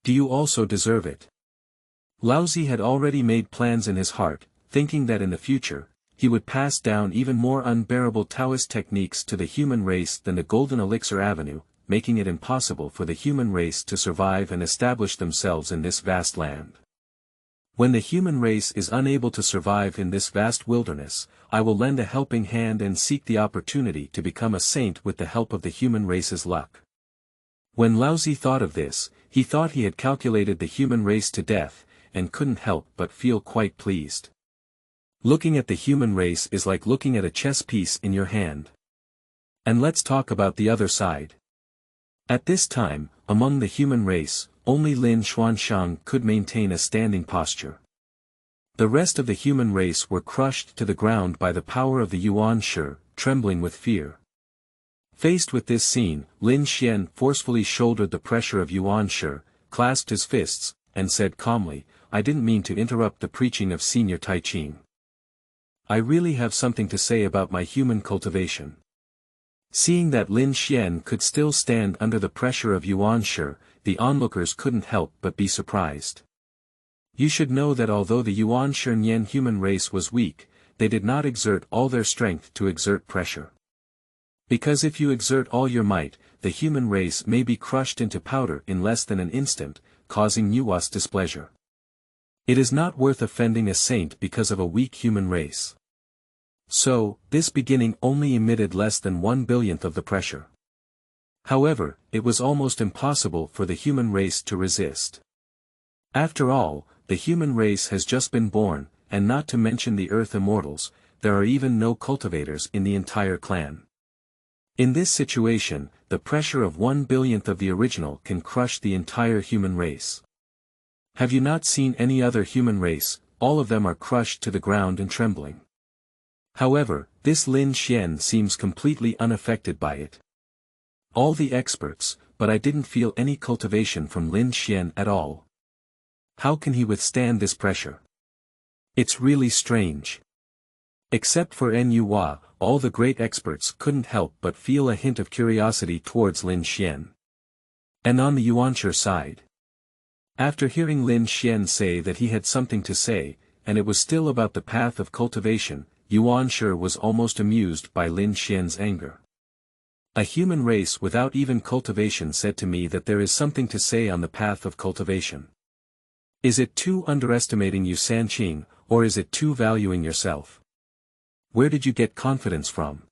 do you also deserve it? Laozi had already made plans in his heart, thinking that in the future, he would pass down even more unbearable Taoist techniques to the human race than the Golden Elixir Avenue, making it impossible for the human race to survive and establish themselves in this vast land. When the human race is unable to survive in this vast wilderness, I will lend a helping hand and seek the opportunity to become a saint with the help of the human race's luck. When Laozi thought of this, he thought he had calculated the human race to death, and couldn't help but feel quite pleased. Looking at the human race is like looking at a chess piece in your hand. And let's talk about the other side. At this time, among the human race, only Lin Xuan could maintain a standing posture. The rest of the human race were crushed to the ground by the power of the Yuanshi, trembling with fear. Faced with this scene, Lin Xian forcefully shouldered the pressure of Yuanshi, clasped his fists, and said calmly, "I didn't mean to interrupt the preaching of Senior Taiqing. I really have something to say about my human cultivation." Seeing that Lin Xian could still stand under the pressure of Yuanshi, the onlookers couldn't help but be surprised. You should know that although the Yuanshi human race was weak, they did not exert all their strength to exert pressure. Because if you exert all your might, the human race may be crushed into powder in less than an instant, causing Nuwa's displeasure. It is not worth offending a saint because of a weak human race. So, this beginning only emitted less than 1/1000th of the pressure. However, it was almost impossible for the human race to resist. After all, the human race has just been born, and not to mention the earth immortals, there are even no cultivators in the entire clan. In this situation, the pressure of 1/1000th of the original can crush the entire human race. Have you not seen any other human race? All of them are crushed to the ground and trembling. However, this Lin Xian seems completely unaffected by it. All the experts, but I didn't feel any cultivation from Lin Xian at all. How can he withstand this pressure? It's really strange. Except for Nuwa, all the great experts couldn't help but feel a hint of curiosity towards Lin Xian. And on the Yuanshi side, after hearing Lin Xian say that he had something to say, and it was still about the path of cultivation, Yuanshi was almost amused by Lin Xian's anger. A human race without even cultivation said to me that there is something to say on the path of cultivation. Is it too underestimating you Sanqing, or is it too valuing yourself? Where did you get confidence from?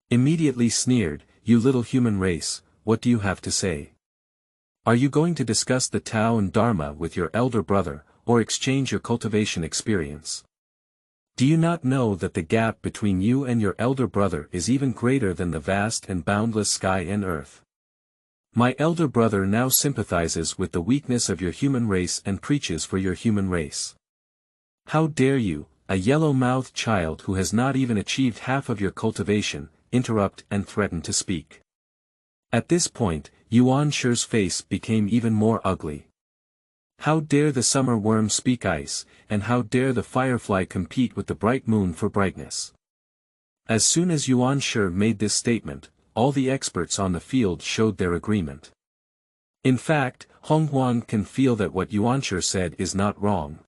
Immediately sneered, you little human race, what do you have to say? Are you going to discuss the Tao and Dharma with your elder brother, or exchange your cultivation experience? Do you not know that the gap between you and your elder brother is even greater than the vast and boundless sky and earth? My elder brother now sympathizes with the weakness of your human race and preaches for your human race. How dare you, a yellow-mouthed child who has not even achieved half of your cultivation, interrupt and threaten to speak? At this point, Yuanshi's face became even more ugly. How dare the summer worm speak ice, and how dare the firefly compete with the bright moon for brightness? As soon as Yuan Shi made this statement, all the experts on the field showed their agreement. In fact, Honghuang can feel that what Yuan Shi said is not wrong.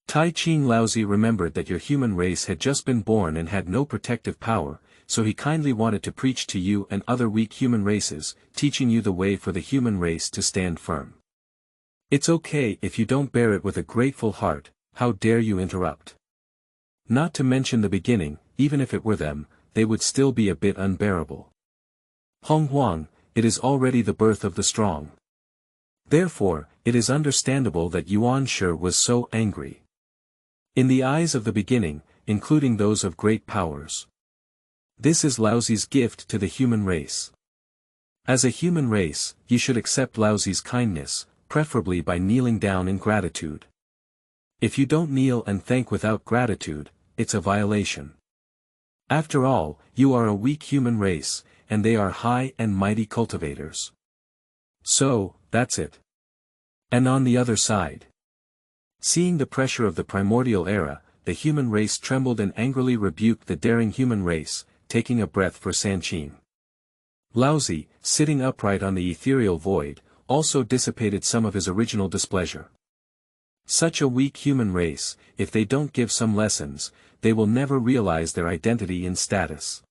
Tai Ching Laozi remembered that your human race had just been born and had no protective power, so he kindly wanted to preach to you and other weak human races, teaching you the way for the human race to stand firm. It's okay if you don't bear it with a grateful heart, how dare you interrupt? Not to mention the beginning, even if it were them, they would still be a bit unbearable. Honghuang, it is already the birth of the strong. Therefore, it is understandable that Yuan Shi was so angry. In the eyes of the beginning, including those of great powers. This is Laozi's gift to the human race. As a human race, you should accept Laozi's kindness, preferably by kneeling down in gratitude. If you don't kneel and thank without gratitude, it's a violation. After all, you are a weak human race, and they are high and mighty cultivators. So, that's it. And on the other side. Seeing the pressure of the primordial era, the human race trembled and angrily rebuked the daring human race, taking a breath for Sanqing. Laozi, sitting upright on the ethereal void, also dissipated some of his original displeasure. Such a weak human race, if they don't give some lessons, they will never realize their identity and status.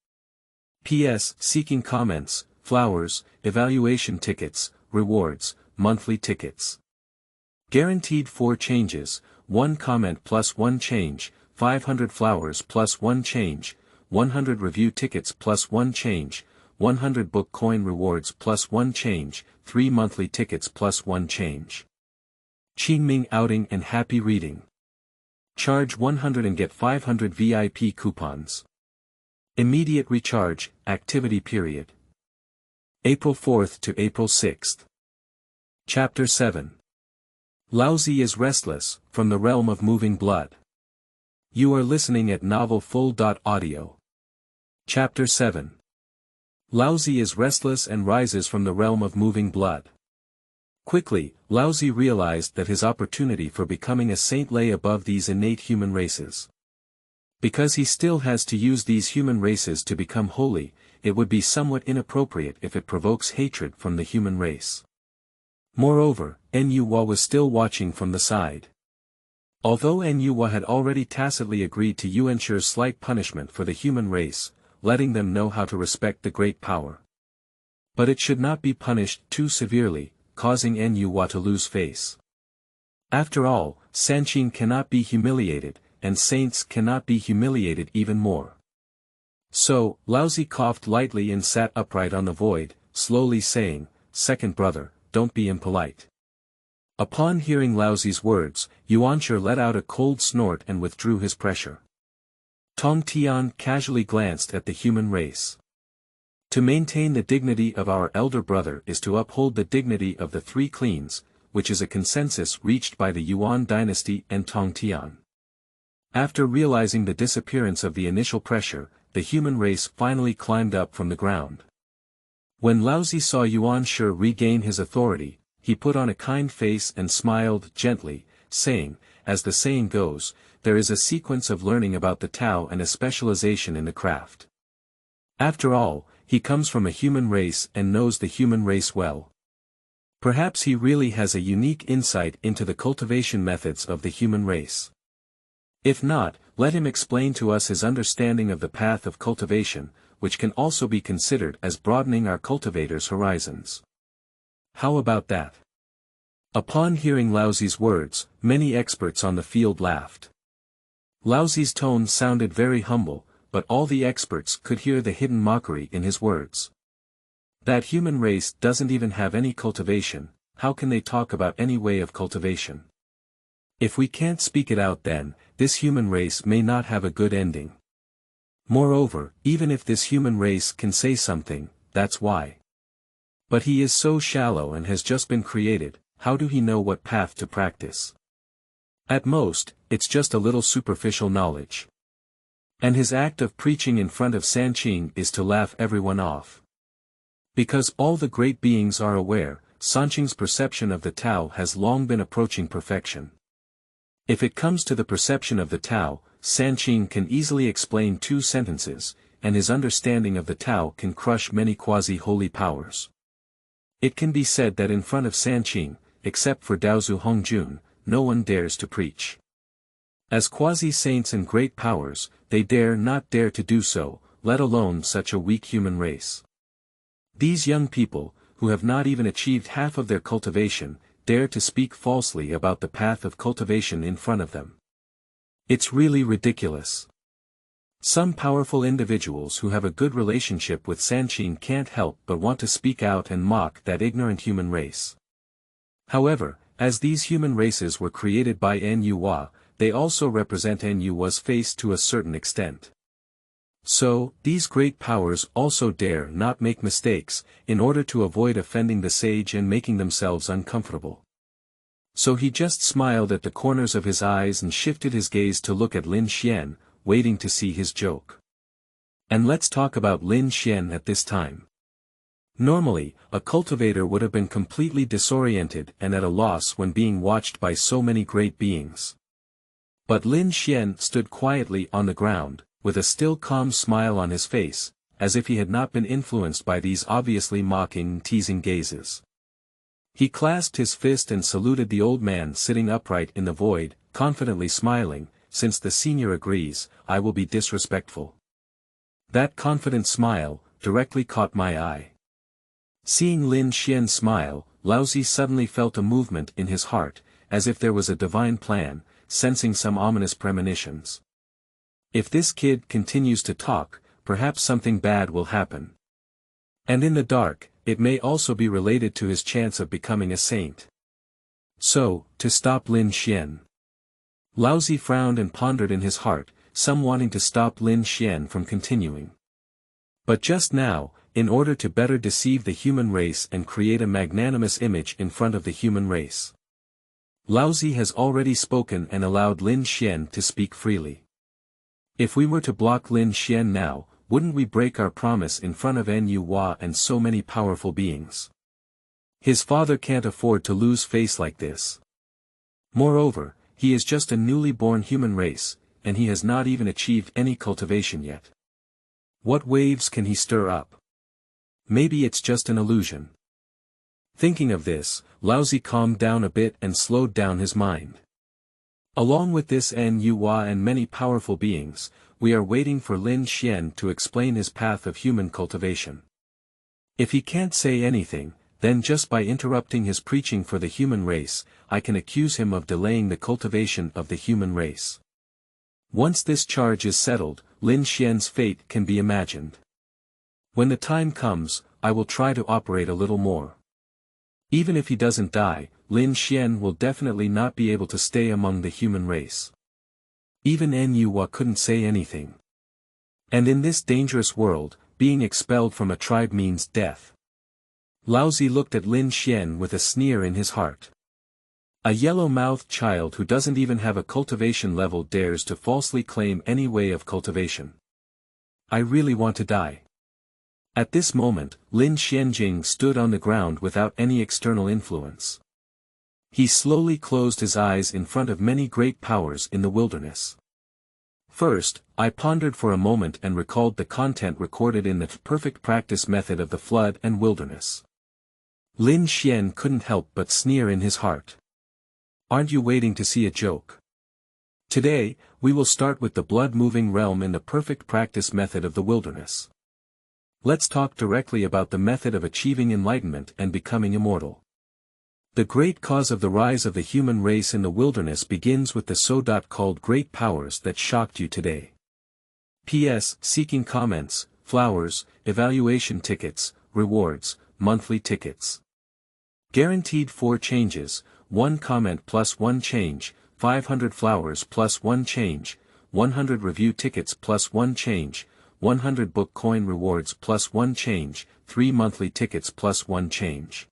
P.S. Seeking comments, flowers, evaluation tickets, rewards, monthly tickets. Guaranteed 4 changes, 1 comment plus 1 change, 500 flowers plus 1 change, 100 review tickets plus 1 change, 100 book coin rewards plus 1 change, 3 monthly tickets plus 1 change. Qingming outing and happy reading. Charge 100 and get 500 VIP coupons. Immediate recharge, activity period. April 4th to April 6th. Chapter 7. Laozi is restless, from the realm of moving blood. You are listening at novelfull.audio. Chapter 7. Laozi is restless and rises from the realm of moving blood. Quickly, Laozi realized that his opportunity for becoming a saint lay above these innate human races. Because he still has to use these human races to become holy, it would be somewhat inappropriate if it provokes hatred from the human race. Moreover, Nyuwa was still watching from the side. Although Nyuwa had already tacitly agreed to Yuan Shi's slight punishment for the human race, letting them know how to respect the great power. But it should not be punished too severely, causing Nyuwa to lose face. After all, Sanqing cannot be humiliated, and saints cannot be humiliated even more. So, Laozi coughed lightly and sat upright on the void, slowly saying, "Second brother, don't be impolite." Upon hearing Laozi's words, Yuan Shi let out a cold snort and withdrew his pressure. Tong Tian casually glanced at the human race. To maintain the dignity of our elder brother is to uphold the dignity of the 3 cleans, which is a consensus reached by the Yuan dynasty and Tong Tian. After realizing the disappearance of the initial pressure, the human race finally climbed up from the ground. When Laozi saw Yuan Shi regain his authority, he put on a kind face and smiled gently, saying, as the saying goes, there is a sequence of learning about the Tao and a specialization in the craft. After all, he comes from a human race and knows the human race well. Perhaps he really has a unique insight into the cultivation methods of the human race. If not, let him explain to us his understanding of the path of cultivation, which can also be considered as broadening our cultivators' horizons. How about that? Upon hearing Laozi's words, many experts on the field laughed. Laozi's tone sounded very humble, but all the experts could hear the hidden mockery in his words. That human race doesn't even have any cultivation, how can they talk about any way of cultivation? If we can't speak it out then, this human race may not have a good ending. Moreover, even if this human race can say something, that's why. But he is so shallow and has just been created, how do he know what path to practice? At most, it's just a little superficial knowledge. And his act of preaching in front of Sanqing is to laugh everyone off. Because all the great beings are aware, Sanqing's perception of the Tao has long been approaching perfection. If it comes to the perception of the Tao, Sanqing can easily explain 2 sentences, and his understanding of the Tao can crush many quasi-holy powers. It can be said that in front of Sanqing, except for Daozu Hongjun, no one dares to preach. As quasi-saints and great powers, they dare not dare to do so, let alone such a weak human race. These young people, who have not even achieved half of their cultivation, dare to speak falsely about the path of cultivation in front of them. It's really ridiculous. Some powerful individuals who have a good relationship with Sanqing can't help but want to speak out and mock that ignorant human race. However, as these human races were created by Nuwa, they also represent Nuwa's face to a certain extent. So, these great powers also dare not make mistakes, in order to avoid offending the sage and making themselves uncomfortable. So he just smiled at the corners of his eyes and shifted his gaze to look at Lin Xian, waiting to see his joke. And let's talk about Lin Xian at this time. Normally, a cultivator would have been completely disoriented and at a loss when being watched by so many great beings. But Lin Xian stood quietly on the ground, with a still calm smile on his face, as if he had not been influenced by these obviously mocking and teasing gazes. He clasped his fist and saluted the old man sitting upright in the void, confidently smiling, "Since the senior agrees, I will be disrespectful." That confident smile directly caught my eye. Seeing Lin Xian smile, Laozi suddenly felt a movement in his heart, as if there was a divine plan, sensing some ominous premonitions. If this kid continues to talk, perhaps something bad will happen. And in the dark, it may also be related to his chance of becoming a saint. So, to stop Lin Xian. Laozi frowned and pondered in his heart, some wanting to stop Lin Xian from continuing. But just now, in order to better deceive the human race and create a magnanimous image in front of the human race, Laozi has already spoken and allowed Lin Xian to speak freely. If we were to block Lin Xian now, wouldn't we break our promise in front of Nuwa and so many powerful beings? His father can't afford to lose face like this. Moreover, he is just a newly born human race, and he has not even achieved any cultivation yet. What waves can he stir up? Maybe it's just an illusion. Thinking of this, Laozi calmed down a bit and slowed down his mind. Along with this Nuwa and many powerful beings, we are waiting for Lin Xian to explain his path of human cultivation. If he can't say anything, then just by interrupting his preaching for the human race, I can accuse him of delaying the cultivation of the human race. Once this charge is settled, Lin Xian's fate can be imagined. When the time comes, I will try to operate a little more. Even if he doesn't die, Lin Xian will definitely not be able to stay among the human race. Even Nuwa couldn't say anything. And in this dangerous world, being expelled from a tribe means death. Laozi looked at Lin Xian with a sneer in his heart. A yellow-mouthed child who doesn't even have a cultivation level dares to falsely claim any way of cultivation. I really want to die. At this moment, Lin Xianjing stood on the ground without any external influence. He slowly closed his eyes in front of many great powers in the wilderness. First, I pondered for a moment and recalled the content recorded in the perfect practice method of the flood and wilderness. Lin Xian couldn't help but sneer in his heart. Aren't you waiting to see a joke? Today, we will start with the blood-moving realm in the perfect practice method of the wilderness. Let's talk directly about the method of achieving enlightenment and becoming immortal. The great cause of the rise of the human race in the wilderness begins with the so-called great powers that shocked you today. P.S. Seeking comments, flowers, evaluation tickets, rewards, monthly tickets. Guaranteed 4 changes, 1 comment plus 1 change, 500 flowers plus 1 change, 100 review tickets plus 1 change, 100 book coin rewards plus 1 change, 3 monthly tickets plus 1 change.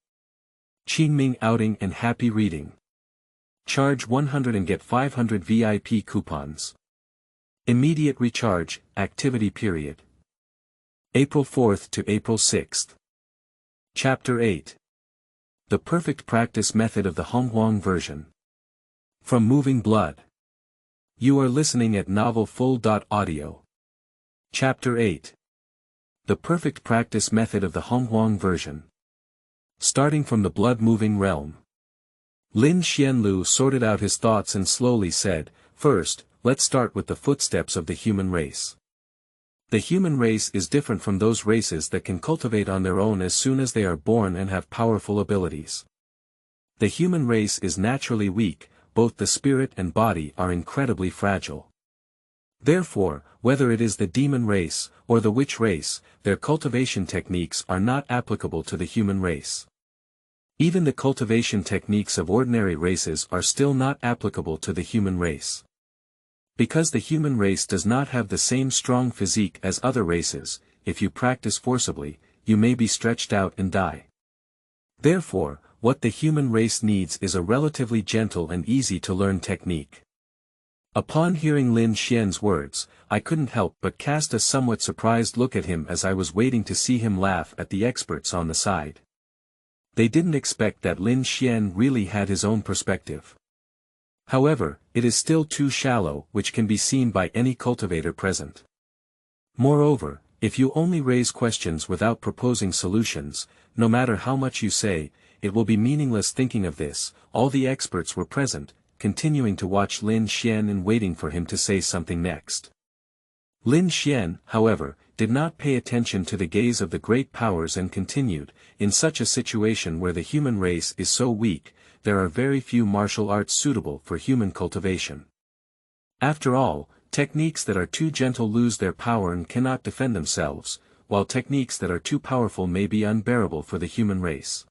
Qingming outing and happy reading. Charge 100 and get 500 VIP coupons. Immediate recharge, activity period. April 4th to April 6th. Chapter 8. The perfect practice method of the Honghuang version. From Moving Blood. You are listening at novelfull.audio. Chapter 8. The perfect practice method of the Honghuang version. Starting from the blood-moving realm. Lin Xianlu sorted out his thoughts and slowly said, "First, let's start with the footsteps of the human race. The human race is different from those races that can cultivate on their own as soon as they are born and have powerful abilities. The human race is naturally weak, both the spirit and body are incredibly fragile. Therefore, whether it is the demon race, or the witch race, their cultivation techniques are not applicable to the human race. Even the cultivation techniques of ordinary races are still not applicable to the human race. Because the human race does not have the same strong physique as other races, if you practice forcibly, you may be stretched out and die. Therefore, what the human race needs is a relatively gentle and easy-to-learn technique." Upon hearing Lin Xian's words, I couldn't help but cast a somewhat surprised look at him as I was waiting to see him laugh at the experts on the side. They didn't expect that Lin Xian really had his own perspective. However, it is still too shallow, which can be seen by any cultivator present. Moreover, if you only raise questions without proposing solutions, no matter how much you say, it will be meaningless thinking of this. All the experts were present, continuing to watch Lin Xian and waiting for him to say something next. Lin Xian, however, did not pay attention to the gaze of the great powers and continued, "In such a situation where the human race is so weak, there are very few martial arts suitable for human cultivation. After all, techniques that are too gentle lose their power and cannot defend themselves, while techniques that are too powerful may be unbearable for the human race.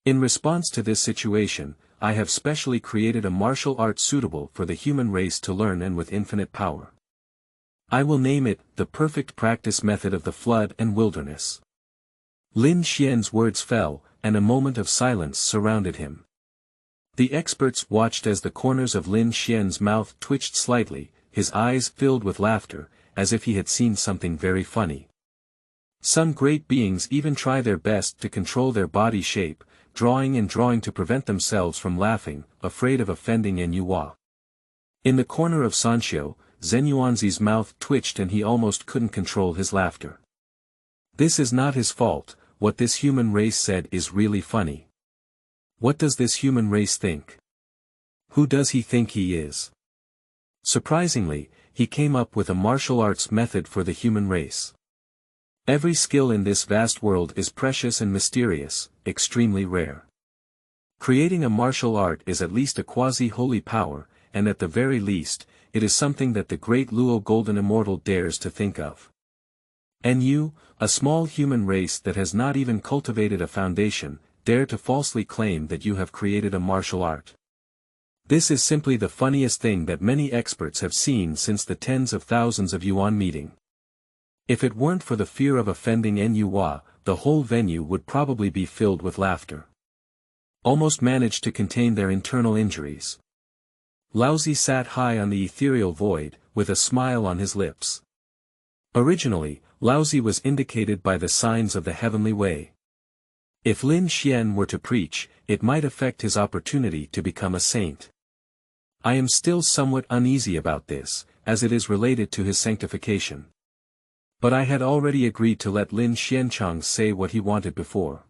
In response to this situation, I have specially created a martial art suitable for the human race to learn and with infinite power. I will name it, the perfect practice method of the flood and wilderness." Lin Xian's words fell, and a moment of silence surrounded him. The experts watched as the corners of Lin Xian's mouth twitched slightly, his eyes filled with laughter, as if he had seen something very funny. Some great beings even try their best to control their body shape, drawing and drawing to prevent themselves from laughing, afraid of offending Enyuwa. In the corner of Sanxiu, Zenyuanzi's mouth twitched and he almost couldn't control his laughter. This is not his fault. What this human race said is really funny. What does this human race think? Who does he think he is? Surprisingly, he came up with a martial arts method for the human race. Every skill in this vast world is precious and mysterious, extremely rare. Creating a martial art is at least a quasi-holy power, and at the very least, it is something that the great Luo Golden Immortal dares to think of. And you, a small human race that has not even cultivated a foundation, dare to falsely claim that you have created a martial art. This is simply the funniest thing that many experts have seen since the tens of thousands of Yuan meeting. If it weren't for the fear of offending Enyuwa, the whole venue would probably be filled with laughter. Almost managed to contain their internal injuries. Laozi sat high on the ethereal void, with a smile on his lips. Originally, Laozi was indicated by the signs of the heavenly way. If Lin Xian were to preach, it might affect his opportunity to become a saint. I am still somewhat uneasy about this, as it is related to his sanctification. But I had already agreed to let Lin Xianchang say what he wanted before.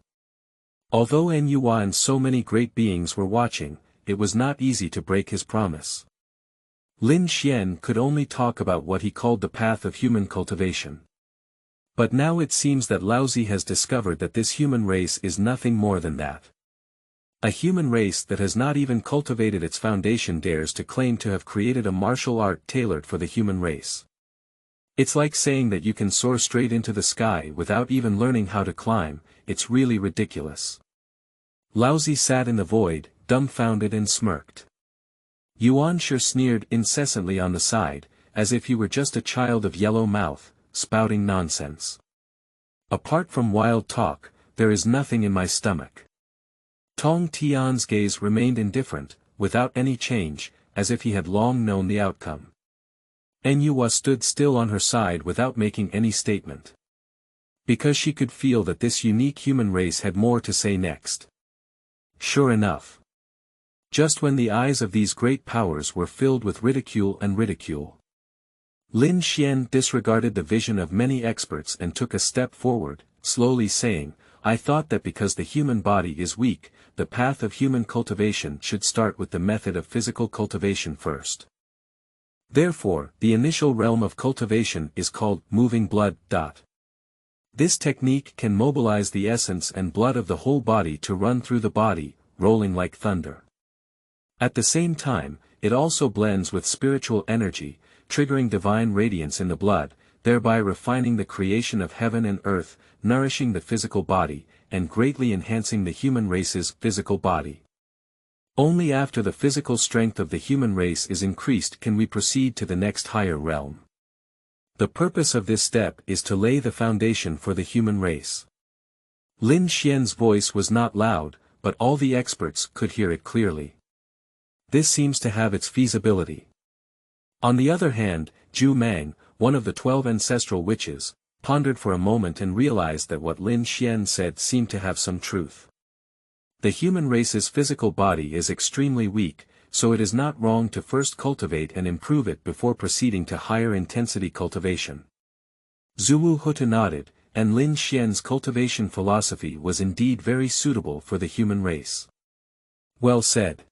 Although Enyuwa and so many great beings were watching, it was not easy to break his promise. Lin Xian could only talk about what he called the path of human cultivation. But now it seems that Laozi has discovered that this human race is nothing more than that. A human race that has not even cultivated its foundation dares to claim to have created a martial art tailored for the human race. It's like saying that you can soar straight into the sky without even learning how to climb. It's really ridiculous. Laozi sat in the void, dumbfounded and smirked. Yuan Shi sneered incessantly on the side, as if he were just a child of yellow mouth, spouting nonsense. Apart from wild talk, there is nothing in my stomach. Tong Tian's gaze remained indifferent, without any change, as if he had long known the outcome. Enyuwa stood still on her side without making any statement. Because she could feel that this unique human race had more to say next. sure enough. Just when the eyes of these great powers were filled with ridicule, Lin Xian disregarded the vision of many experts and took a step forward, slowly saying, I thought that because the human body is weak, the path of human cultivation should start with the method of physical cultivation first. Therefore, the initial realm of cultivation is called moving blood. This technique can mobilize the essence and blood of the whole body to run through the body, rolling like thunder. At the same time, it also blends with spiritual energy, triggering divine radiance in the blood, thereby refining the creation of heaven and earth, nourishing the physical body, and greatly enhancing the human race's physical body. Only after the physical strength of the human race is increased can we proceed to the next higher realm. The purpose of this step is to lay the foundation for the human race. Lin Xian's voice was not loud, but all the experts could hear it clearly. This seems to have its feasibility. On the other hand, Zhu Mang, one of the 12 ancestral witches, pondered for a moment and realized that what Lin Xian said seemed to have some truth. The human race's physical body is extremely weak, so it is not wrong to first cultivate and improve it before proceeding to higher intensity cultivation. Zhuwu Huta nodded, and Lin Xian's cultivation philosophy was indeed very suitable for the human race. Well said.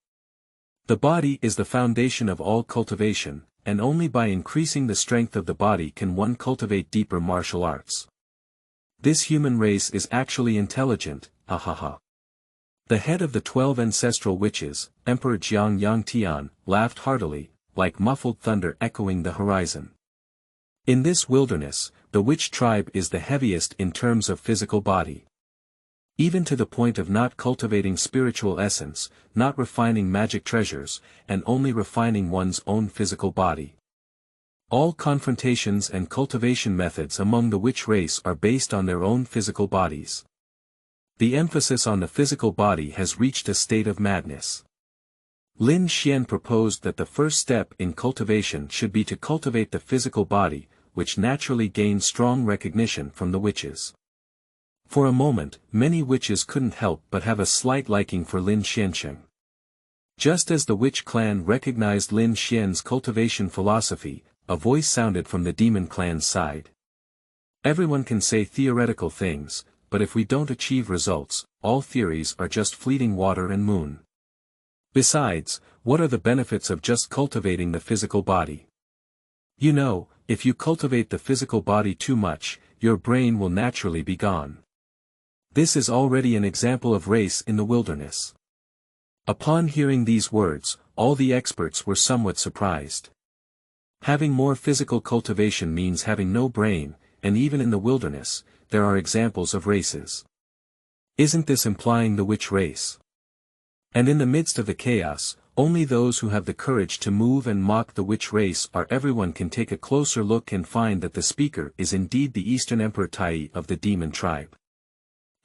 The body is the foundation of all cultivation, and only by increasing the strength of the body can one cultivate deeper martial arts. This human race is actually intelligent, ahaha. The head of the 12 ancestral witches, Emperor Jiang Yangtian, laughed heartily, like muffled thunder echoing the horizon. In this wilderness, the witch tribe is the heaviest in terms of physical body. Even to the point of not cultivating spiritual essence, not refining magic treasures, and only refining one's own physical body. All confrontations and cultivation methods among the witch race are based on their own physical bodies. The emphasis on the physical body has reached a state of madness. Lin Xian proposed that the first step in cultivation should be to cultivate the physical body, which naturally gains strong recognition from the witches. For a moment, many witches couldn't help but have a slight liking for Lin Xiansheng. Just as the witch clan recognized Lin Xian's cultivation philosophy, a voice sounded from the demon clan's side. Everyone can say theoretical things, but if we don't achieve results, all theories are just fleeting water and moon. Besides, what are the benefits of just cultivating the physical body? You know, if you cultivate the physical body too much, your brain will naturally be gone. This is already an example of race in the wilderness. Upon hearing these words, all the experts were somewhat surprised. Having more physical cultivation means having no brain, and even in the wilderness, there are examples of races. Isn't this implying the witch race? And in the midst of the chaos, only those who have the courage to move and mock the witch race are. Everyone can take a closer look and find that the speaker is indeed the Eastern Emperor Tai of the demon tribe.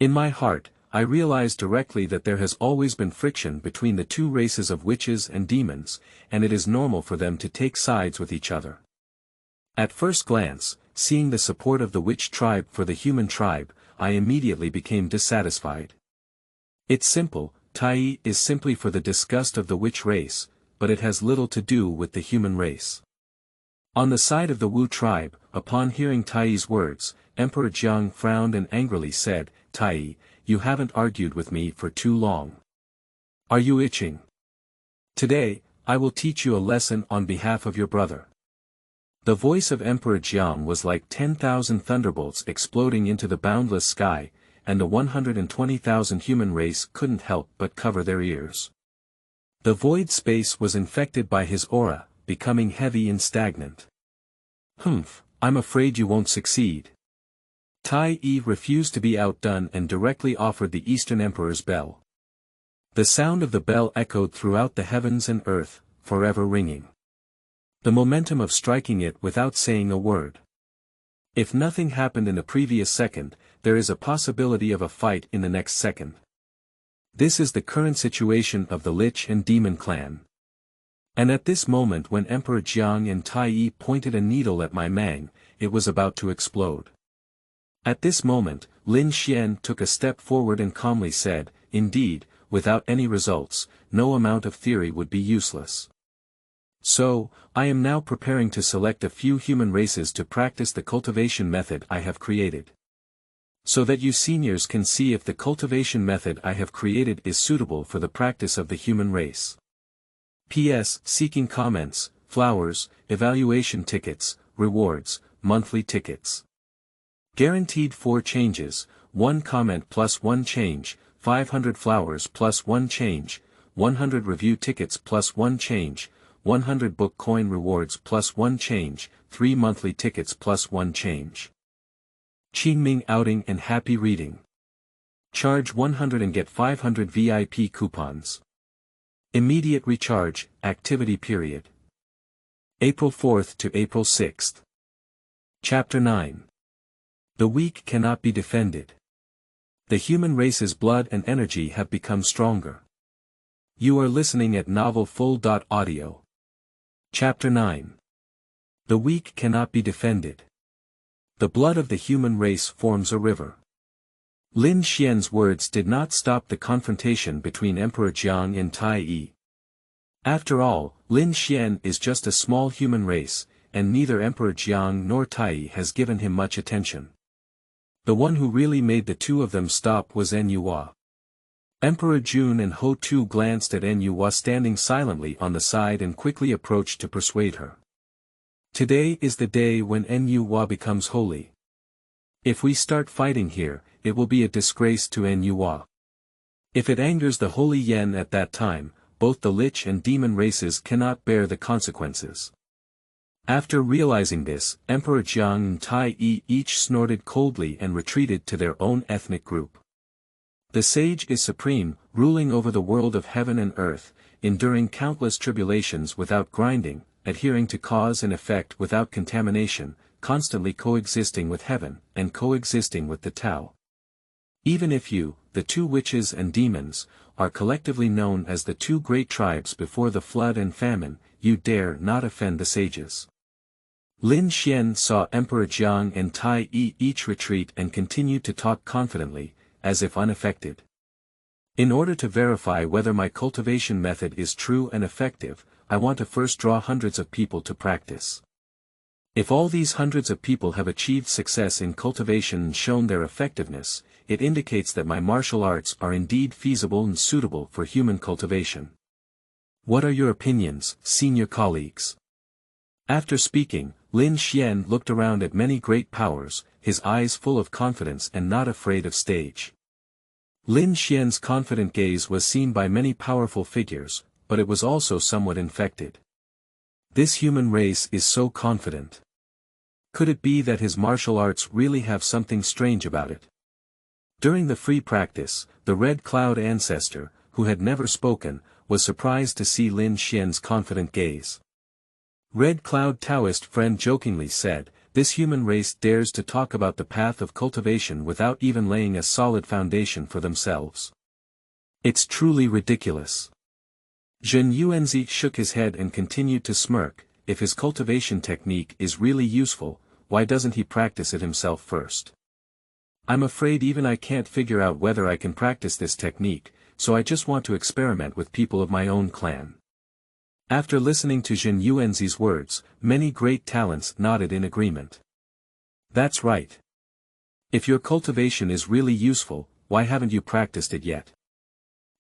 In my heart, I realize directly that there has always been friction between the two races of witches and demons, and it is normal for them to take sides with each other. At first glance, seeing the support of the witch tribe for the human tribe, I immediately became dissatisfied. It's simple, Tai is simply for the disgust of the witch race, but it has little to do with the human race. On the side of the Wu tribe, upon hearing Tai's words, Emperor Jiang frowned and angrily said, Tai, you haven't argued with me for too long. Are you itching? Today, I will teach you a lesson on behalf of your brother. The voice of Emperor Jiang was like 10,000 thunderbolts exploding into the boundless sky, and the 120,000 human race couldn't help but cover their ears. The void space was infected by his aura, becoming heavy and stagnant. I'm afraid you won't succeed. Tai refused to be outdone and directly offered the Eastern Emperor's bell. The sound of the bell echoed throughout the heavens and earth, forever ringing. The momentum of striking it without saying a word. If nothing happened in the previous second, there is a possibility of a fight in the next second. This is the current situation of the Lich and Demon clan. And at this moment when Emperor Jiang and Tai pointed a needle at my Mang, it was about to explode. At this moment, Lin Xian took a step forward and calmly said, Indeed, without any results, no amount of theory would be useless. So, I am now preparing to select a few human races to practice the cultivation method I have created. So that you seniors can see if the cultivation method I have created is suitable for the practice of the human race. P.S. Seeking comments, flowers, evaluation tickets, rewards, monthly tickets. Guaranteed 4 changes, 1 comment plus 1 change, 500 flowers plus 1 change, 100 review tickets plus 1 change, 100 book coin rewards plus 1 change, 3 monthly tickets plus 1 change. Qingming outing and happy reading. Charge 100 and get 500 VIP coupons. Immediate recharge, activity period. April 4th to April 6th. Chapter 9. The weak cannot be defended. The human race's blood and energy have become stronger. You are listening at novelfull.audio. Chapter 9. The weak cannot be defended. The blood of the human race forms a river. Lin Xian's words did not stop the confrontation between Emperor Jiang and Tai Yi. After all, Lin Xian is just a small human race, and neither Emperor Jiang nor Tai Yi has given him much attention. The one who really made the two of them stop was Nyua. Emperor Jun and Ho Tu glanced at Nyua standing silently on the side and quickly approached to persuade her. Today is the day when Nyua becomes holy. If we start fighting here, it will be a disgrace to Nyua. If it angers the Holy Yen at that time, both the Lich and Demon races cannot bear the consequences. After realizing this, Emperor Jiang and Tai Yi each snorted coldly and retreated to their own ethnic group. The sage is supreme, ruling over the world of heaven and earth, enduring countless tribulations without grinding, adhering to cause and effect without contamination, constantly coexisting with heaven, and coexisting with the Tao. Even if you, the 2 witches and demons, are collectively known as the 2 great tribes before the flood and famine, you dare not offend the sages. Lin Xian saw Emperor Jiang and Tai Yi each retreat and continued to talk confidently, as if unaffected. In order to verify whether my cultivation method is true and effective, I want to first draw hundreds of people to practice. If all these hundreds of people have achieved success in cultivation and shown their effectiveness, it indicates that my martial arts are indeed feasible and suitable for human cultivation. What are your opinions, senior colleagues? After speaking, Lin Xian looked around at many great powers, his eyes full of confidence and not afraid of stage. Lin Xian's confident gaze was seen by many powerful figures, but it was also somewhat infected. This human race is so confident. Could it be that his martial arts really have something strange about it? During the free practice, the Red Cloud ancestor, who had never spoken, was surprised to see Lin Xian's confident gaze. Red Cloud Taoist friend jokingly said, "This human race dares to talk about the path of cultivation without even laying a solid foundation for themselves. It's truly ridiculous." Zhen Yuanzi shook his head and continued to smirk. If his cultivation technique is really useful, why doesn't he practice it himself first? I'm afraid even I can't figure out whether I can practice this technique, so I just want to experiment with people of my own clan. After listening to Zhen Yuanzi's words, many great talents nodded in agreement. That's right. If your cultivation is really useful, why haven't you practiced it yet?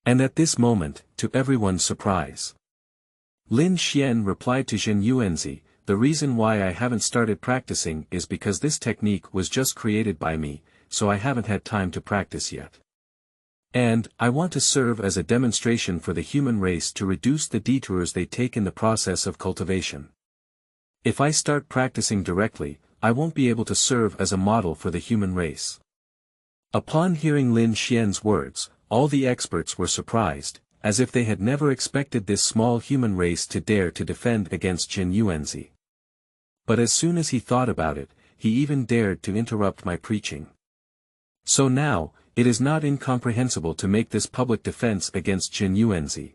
And at this moment, to everyone's surprise, Lin Xian replied to Zhen Yuanzi, "The reason why I haven't started practicing is because this technique was just created by me, so I haven't had time to practice yet. And, I want to serve as a demonstration for the human race to reduce the detours they take in the process of cultivation. If I start practicing directly, I won't be able to serve as a model for the human race." Upon hearing Lin Xian's words, all the experts were surprised, as if they had never expected this small human race to dare to defend against Zhen Yuanzi. But as soon as he thought about it, he even dared to interrupt my preaching. So now, it is not incomprehensible to make this public defense against Zhen Yuanzi.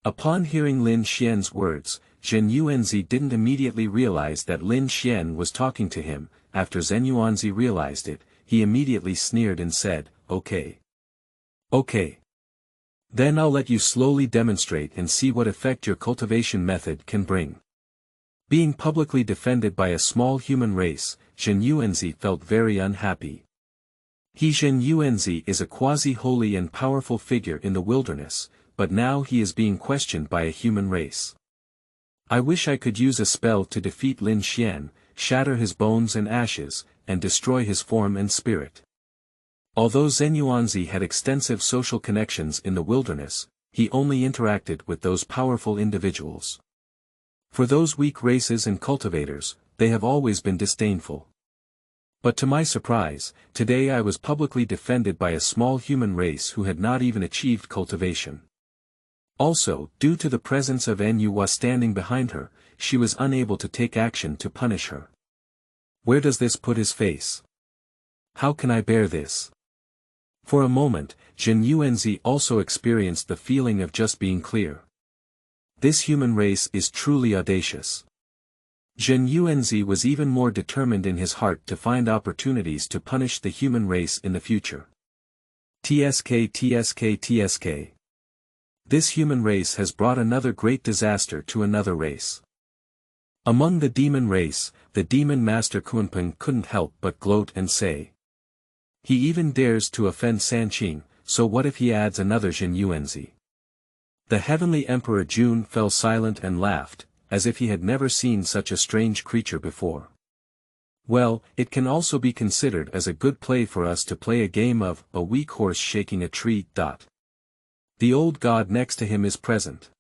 Upon hearing Lin Xian's words, Zhen Yuanzi didn't immediately realize that Lin Xian was talking to him. After Zhen Yuanzi realized it, he immediately sneered and said, "Okay. Okay. Then I'll let you slowly demonstrate and see what effect your cultivation method can bring. Being publicly defended by a small human race, Zhen Yuanzi felt very unhappy. Zhen Yuanzi is a quasi-holy and powerful figure in the wilderness, but now he is being questioned by a human race. I wish I could use a spell to defeat Lin Xian, shatter his bones and ashes, and destroy his form and spirit. Although Zhen Yuanzi had extensive social connections in the wilderness, he only interacted with those powerful individuals. For those weak races and cultivators, they have always been disdainful. But to my surprise, today I was publicly defended by a small human race who had not even achieved cultivation. Also, due to the presence of Nyua standing behind her, she was unable to take action to punish her. Where does this put his face? How can I bear this? For a moment, Zhen Yuanzi also experienced the feeling of just being clear. This human race is truly audacious. Zhen Yuanzi was even more determined in his heart to find opportunities to punish the human race in the future. TSK. This human race has brought another great disaster to another race. Among the demon race, the demon master Kunpeng couldn't help but gloat and say. He even dares to offend Sanqing, so what if he adds another Zhen Yuanzi? The heavenly emperor Jun fell silent and laughed, as if he had never seen such a strange creature before. Well, it can also be considered as a good play for us to play a game of a weak horse shaking a tree. The old god next to him is present.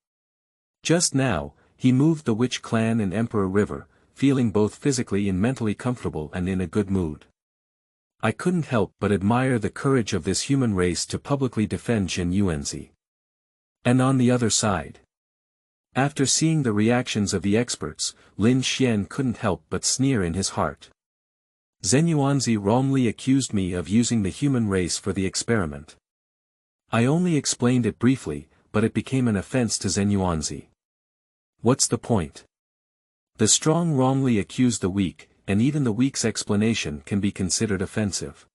Just now, he moved the witch clan and Emperor River, feeling both physically and mentally comfortable and in a good mood. I couldn't help but admire the courage of this human race to publicly defend Zhen Yuanzi. And on the other side. After seeing the reactions of the experts, Lin Xian couldn't help but sneer in his heart. Zhen Yuanzi wrongly accused me of using the human race for the experiment. I only explained it briefly, but it became an offense to Zhen Yuanzi. What's the point? The strong wrongly accuse the weak, and even the weak's explanation can be considered offensive.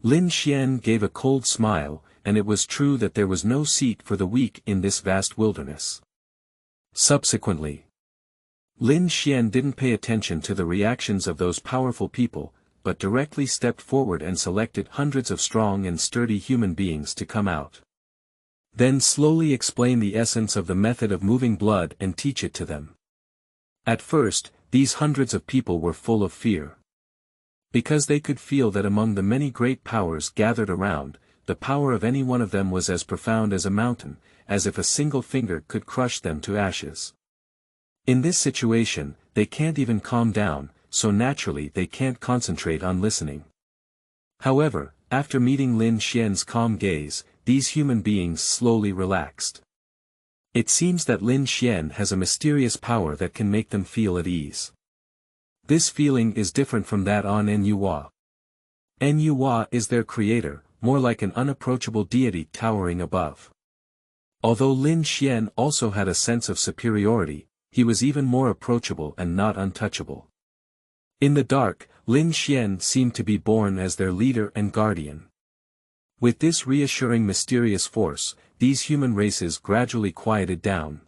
Lin Xian gave a cold smile, and it was true that there was no seat for the weak in this vast wilderness. Subsequently, Lin Xian didn't pay attention to the reactions of those powerful people, but directly stepped forward and selected hundreds of strong and sturdy human beings to come out. Then slowly explain the essence of the method of moving blood and teach it to them. At first, these hundreds of people were full of fear. Because they could feel that among the many great powers gathered around, the power of any one of them was as profound as a mountain, as if a single finger could crush them to ashes. In this situation, they can't even calm down, so naturally they can't concentrate on listening. However, after meeting Lin Xian's calm gaze, these human beings slowly relaxed. It seems that Lin Xian has a mysterious power that can make them feel at ease. This feeling is different from that on Nyua. Nyua is their creator, more like an unapproachable deity towering above. Although Lin Xian also had a sense of superiority, he was even more approachable and not untouchable. In the dark, Lin Xian seemed to be born as their leader and guardian. With this reassuring mysterious force, these human races gradually quieted down.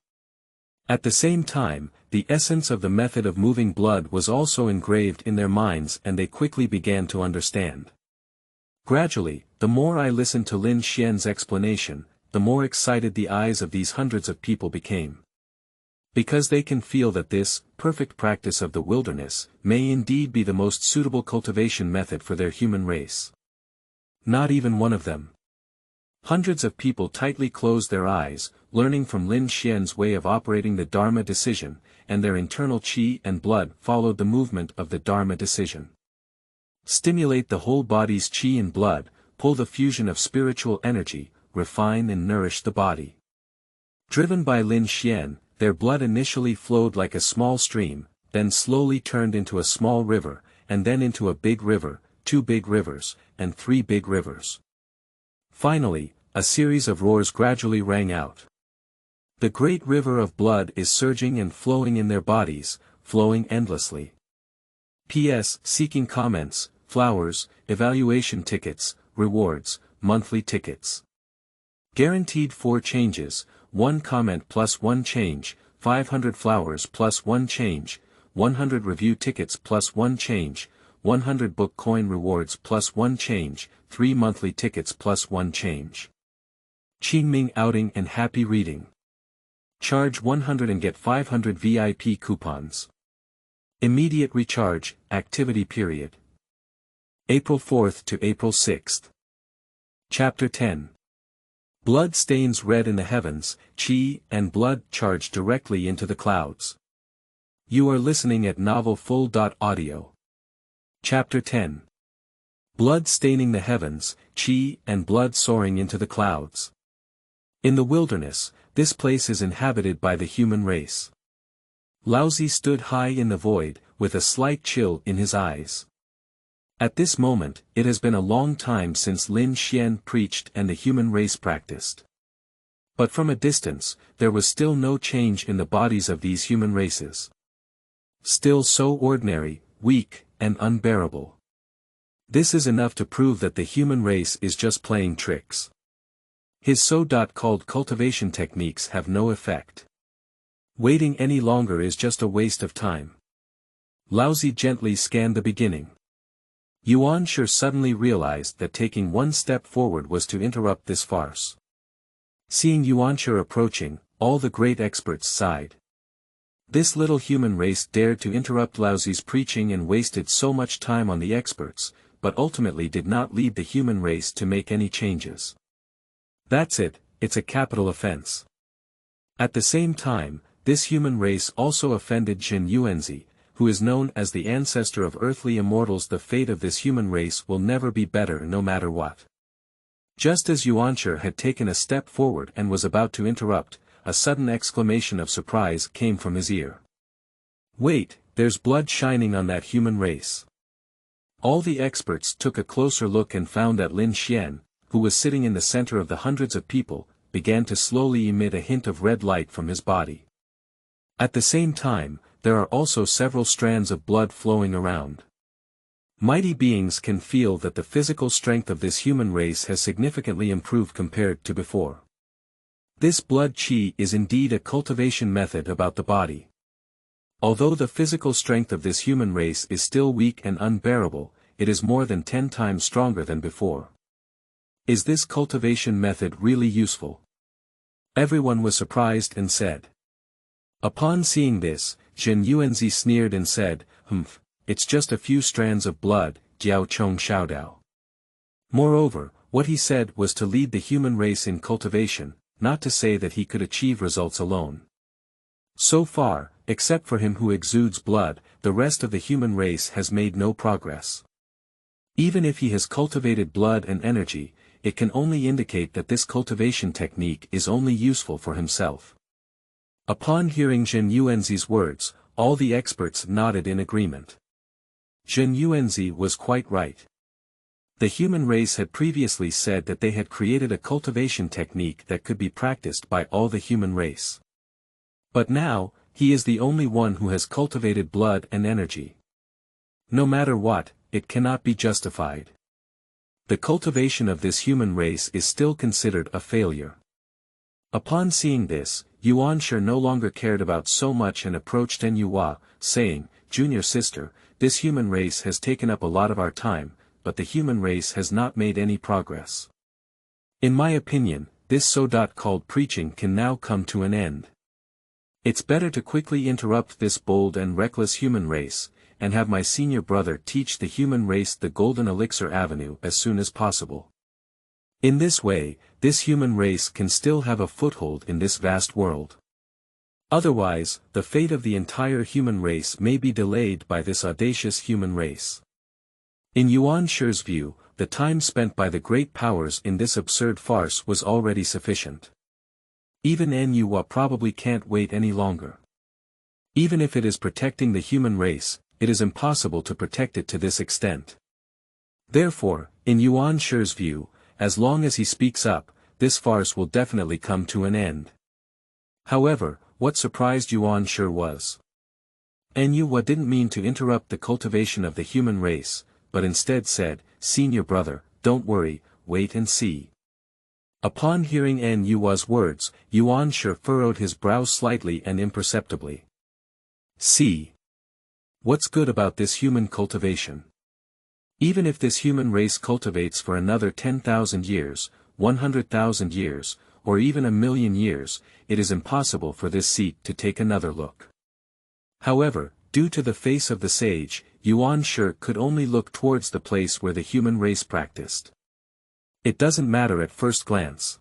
At the same time, the essence of the method of moving blood was also engraved in their minds and they quickly began to understand. Gradually, the more I listened to Lin Xian's explanation, the more excited the eyes of these hundreds of people became. Because they can feel that this perfect practice of the wilderness may indeed be the most suitable cultivation method for their human race. Not even one of them. Hundreds of people tightly closed their eyes, learning from Lin Xian's way of operating the Dharma decision, and their internal qi and blood followed the movement of the Dharma decision. Stimulate the whole body's qi and blood, pull the fusion of spiritual energy, refine and nourish the body. Driven by Lin Xian, their blood initially flowed like a small stream, then slowly turned into a small river, and then into a big river, 2 big rivers, and 3 big rivers. Finally, a series of roars gradually rang out. The great river of blood is surging and flowing in their bodies, flowing endlessly. P.S. Seeking comments, flowers, evaluation tickets, rewards, monthly tickets. Guaranteed 4 changes, 1 comment plus 1 change, 500 flowers plus 1 change, 100 review tickets plus 1 change, 100 book coin rewards plus 1 change, 3 monthly tickets plus 1 change. Qingming outing and happy reading. Charge 100 and get 500 VIP coupons. Immediate recharge, activity period. April 4th to April 6th. Chapter 10. Blood stains red in the heavens, qi and blood charge directly into the clouds. You are listening at novelfull.audio. Chapter 10. Blood staining the heavens, qi and blood soaring into the clouds. In the wilderness, this place is inhabited by the human race. Laozi stood high in the void, with a slight chill in his eyes. At this moment, it has been a long time since Lin Xian preached and the human race practiced. But from a distance, there was still no change in the bodies of these human races. Still so ordinary, weak, and unbearable. This is enough to prove that the human race is just playing tricks. His so-called cultivation techniques have no effect. Waiting any longer is just a waste of time. Laozi gently scanned the beginning. Yuan Shi suddenly realized that taking one step forward was to interrupt this farce. Seeing Yuan Shi approaching, all the great experts sighed. This little human race dared to interrupt Laozi's preaching and wasted so much time on the experts, but ultimately did not lead the human race to make any changes. That's it, it's a capital offense. At the same time, this human race also offended Jin Yuanzi, who is known as the ancestor of earthly immortals. The fate of this human race will never be better no matter what. Just as Yuan Shi had taken a step forward and was about to interrupt, a sudden exclamation of surprise came from his ear. Wait, there's blood shining on that human race. All the experts took a closer look and found that Lin Xian, who was sitting in the center of the hundreds of people, began to slowly emit a hint of red light from his body. At the same time, there are also several strands of blood flowing around. Mighty beings can feel that the physical strength of this human race has significantly improved compared to before. This blood qi is indeed a cultivation method about the body. Although the physical strength of this human race is still weak and unbearable, it is more than 10 times stronger than before. Is this cultivation method really useful? Everyone was surprised and said. Upon seeing this, Jin Yuanzi sneered and said, it's just a few strands of blood, Jiao Chong Xiaodao. Moreover, what he said was to lead the human race in cultivation, not to say that he could achieve results alone. So far, except for him who exudes blood, the rest of the human race has made no progress. Even if he has cultivated blood and energy, it can only indicate that this cultivation technique is only useful for himself. Upon hearing Jin Yuanzi's words, all the experts nodded in agreement. Jin Yuanzi was quite right. The human race had previously said that they had created a cultivation technique that could be practiced by all the human race. But now, he is the only one who has cultivated blood and energy. No matter what, it cannot be justified. The cultivation of this human race is still considered a failure. Upon seeing this, Yuan Shi no longer cared about so much and approached Nyua, saying, Junior sister, this human race has taken up a lot of our time, but the human race has not made any progress. In my opinion, this so-called preaching can now come to an end. It's better to quickly interrupt this bold and reckless human race, and have my senior brother teach the human race the golden elixir avenue as soon as possible. In this way, this human race can still have a foothold in this vast world. Otherwise, the fate of the entire human race may be delayed by this audacious human race. In Yuan Shi's view, the time spent by the great powers in this absurd farce was already sufficient. Even Nyua probably can't wait any longer. Even if it is protecting the human race, it is impossible to protect it to this extent. Therefore, in Yuan Shi's view, as long as he speaks up, this farce will definitely come to an end. However, what surprised Yuan Shi was. Nyua didn't mean to interrupt the cultivation of the human race, but instead said, Senior brother, don't worry, wait and see. Upon hearing N Yua's words, Yuan Shi furrowed his brow slightly and imperceptibly. See. What's good about this human cultivation? Even if this human race cultivates for another 10,000 years, 100,000 years, or even 1,000,000 years, it is impossible for this seat to take another look. However, due to the face of the sage, Yuan Shi could only look towards the place where the human race practiced. It doesn't matter at first glance.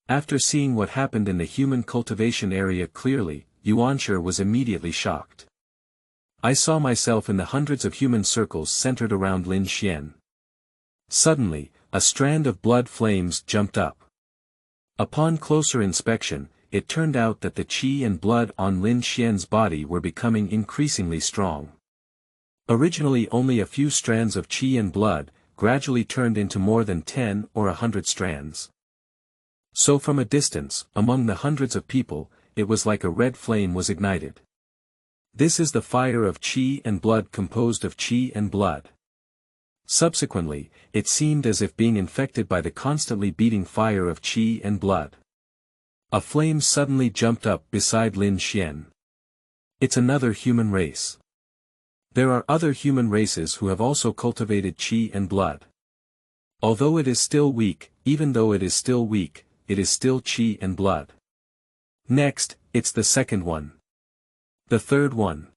After seeing what happened in the human cultivation area clearly, Yuan Shi was immediately shocked. I saw myself in the hundreds of human circles centered around Lin Xian. Suddenly, a strand of blood flames jumped up. Upon closer inspection, it turned out that the qi and blood on Lin Xian's body were becoming increasingly strong. Originally only a few strands of qi and blood, gradually turned into more than 10 or 100 strands. So from a distance, among the hundreds of people, it was like a red flame was ignited. This is the fire of qi and blood composed of qi and blood. Subsequently, it seemed as if being infected by the constantly beating fire of qi and blood. A flame suddenly jumped up beside Lin Xian. It's another human race. There are other human races who have also cultivated qi and blood. Although it is still weak, even though it is still weak, it is still qi and blood. Next, it's the second one. The third one.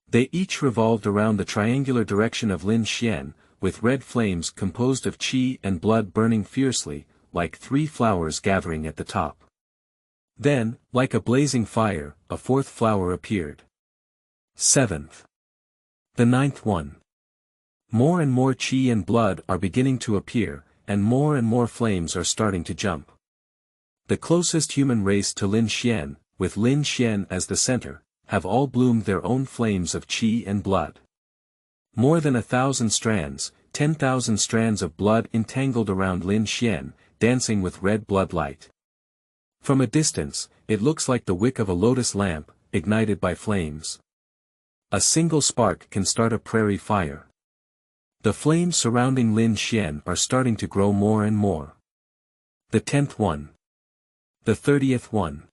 They each revolved around the triangular direction of Lin Xian, with red flames composed of qi and blood burning fiercely, like 3 flowers gathering at the top. Then, like a blazing fire, a 4th flower appeared. 7th. The 9th one. More and more qi and blood are beginning to appear, and more flames are starting to jump. The closest human race to Lin Xian, with Lin Xian as the center, have all bloomed their own flames of qi and blood. More than 1,000 strands, 10,000 strands of blood entangled around Lin Xian, dancing with red blood light. From a distance, it looks like the wick of a lotus lamp, ignited by flames. A single spark can start a prairie fire. The flames surrounding Lin Xian are starting to grow more and more. The 10th one. The 30th one.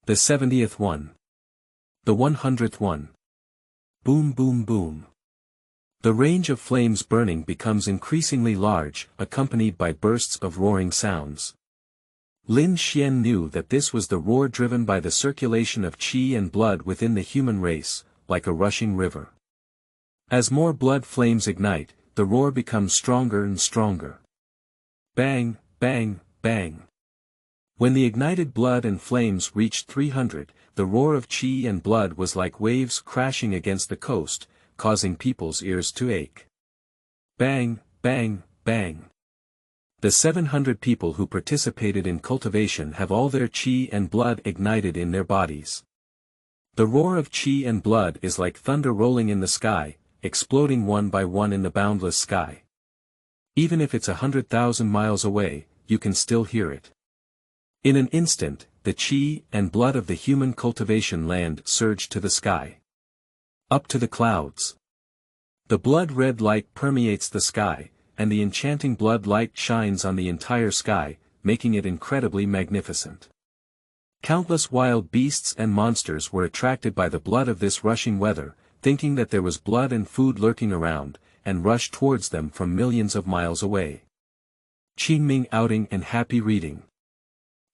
The 70th one. The 100th one. Boom boom boom. The range of flames burning becomes increasingly large, accompanied by bursts of roaring sounds. Lin Xian knew that this was the roar driven by the circulation of qi and blood within the human race, like a rushing river. As more blood flames ignite, the roar becomes stronger and stronger. Bang, bang, bang. When the ignited blood and flames reached 300, the roar of qi and blood was like waves crashing against the coast, causing people's ears to ache. Bang, bang, bang. The 700 people who participated in cultivation have all their qi and blood ignited in their bodies. The roar of qi and blood is like thunder rolling in the sky, exploding one by one in the boundless sky. Even if it's 100,000 miles away, you can still hear it. In an instant, the qi and blood of the human cultivation land surged to the sky. Up to the clouds. The blood-red light permeates the sky, and the enchanting blood light shines on the entire sky, making it incredibly magnificent. Countless wild beasts and monsters were attracted by the blood of this rushing weather, thinking that there was blood and food lurking around, and rushed towards them from millions of miles away. Qingming outing and happy reading.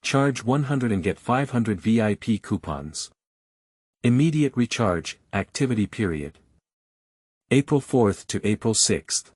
Charge 100 and get 500 VIP coupons. Immediate recharge, activity period. April 4th to April 6th.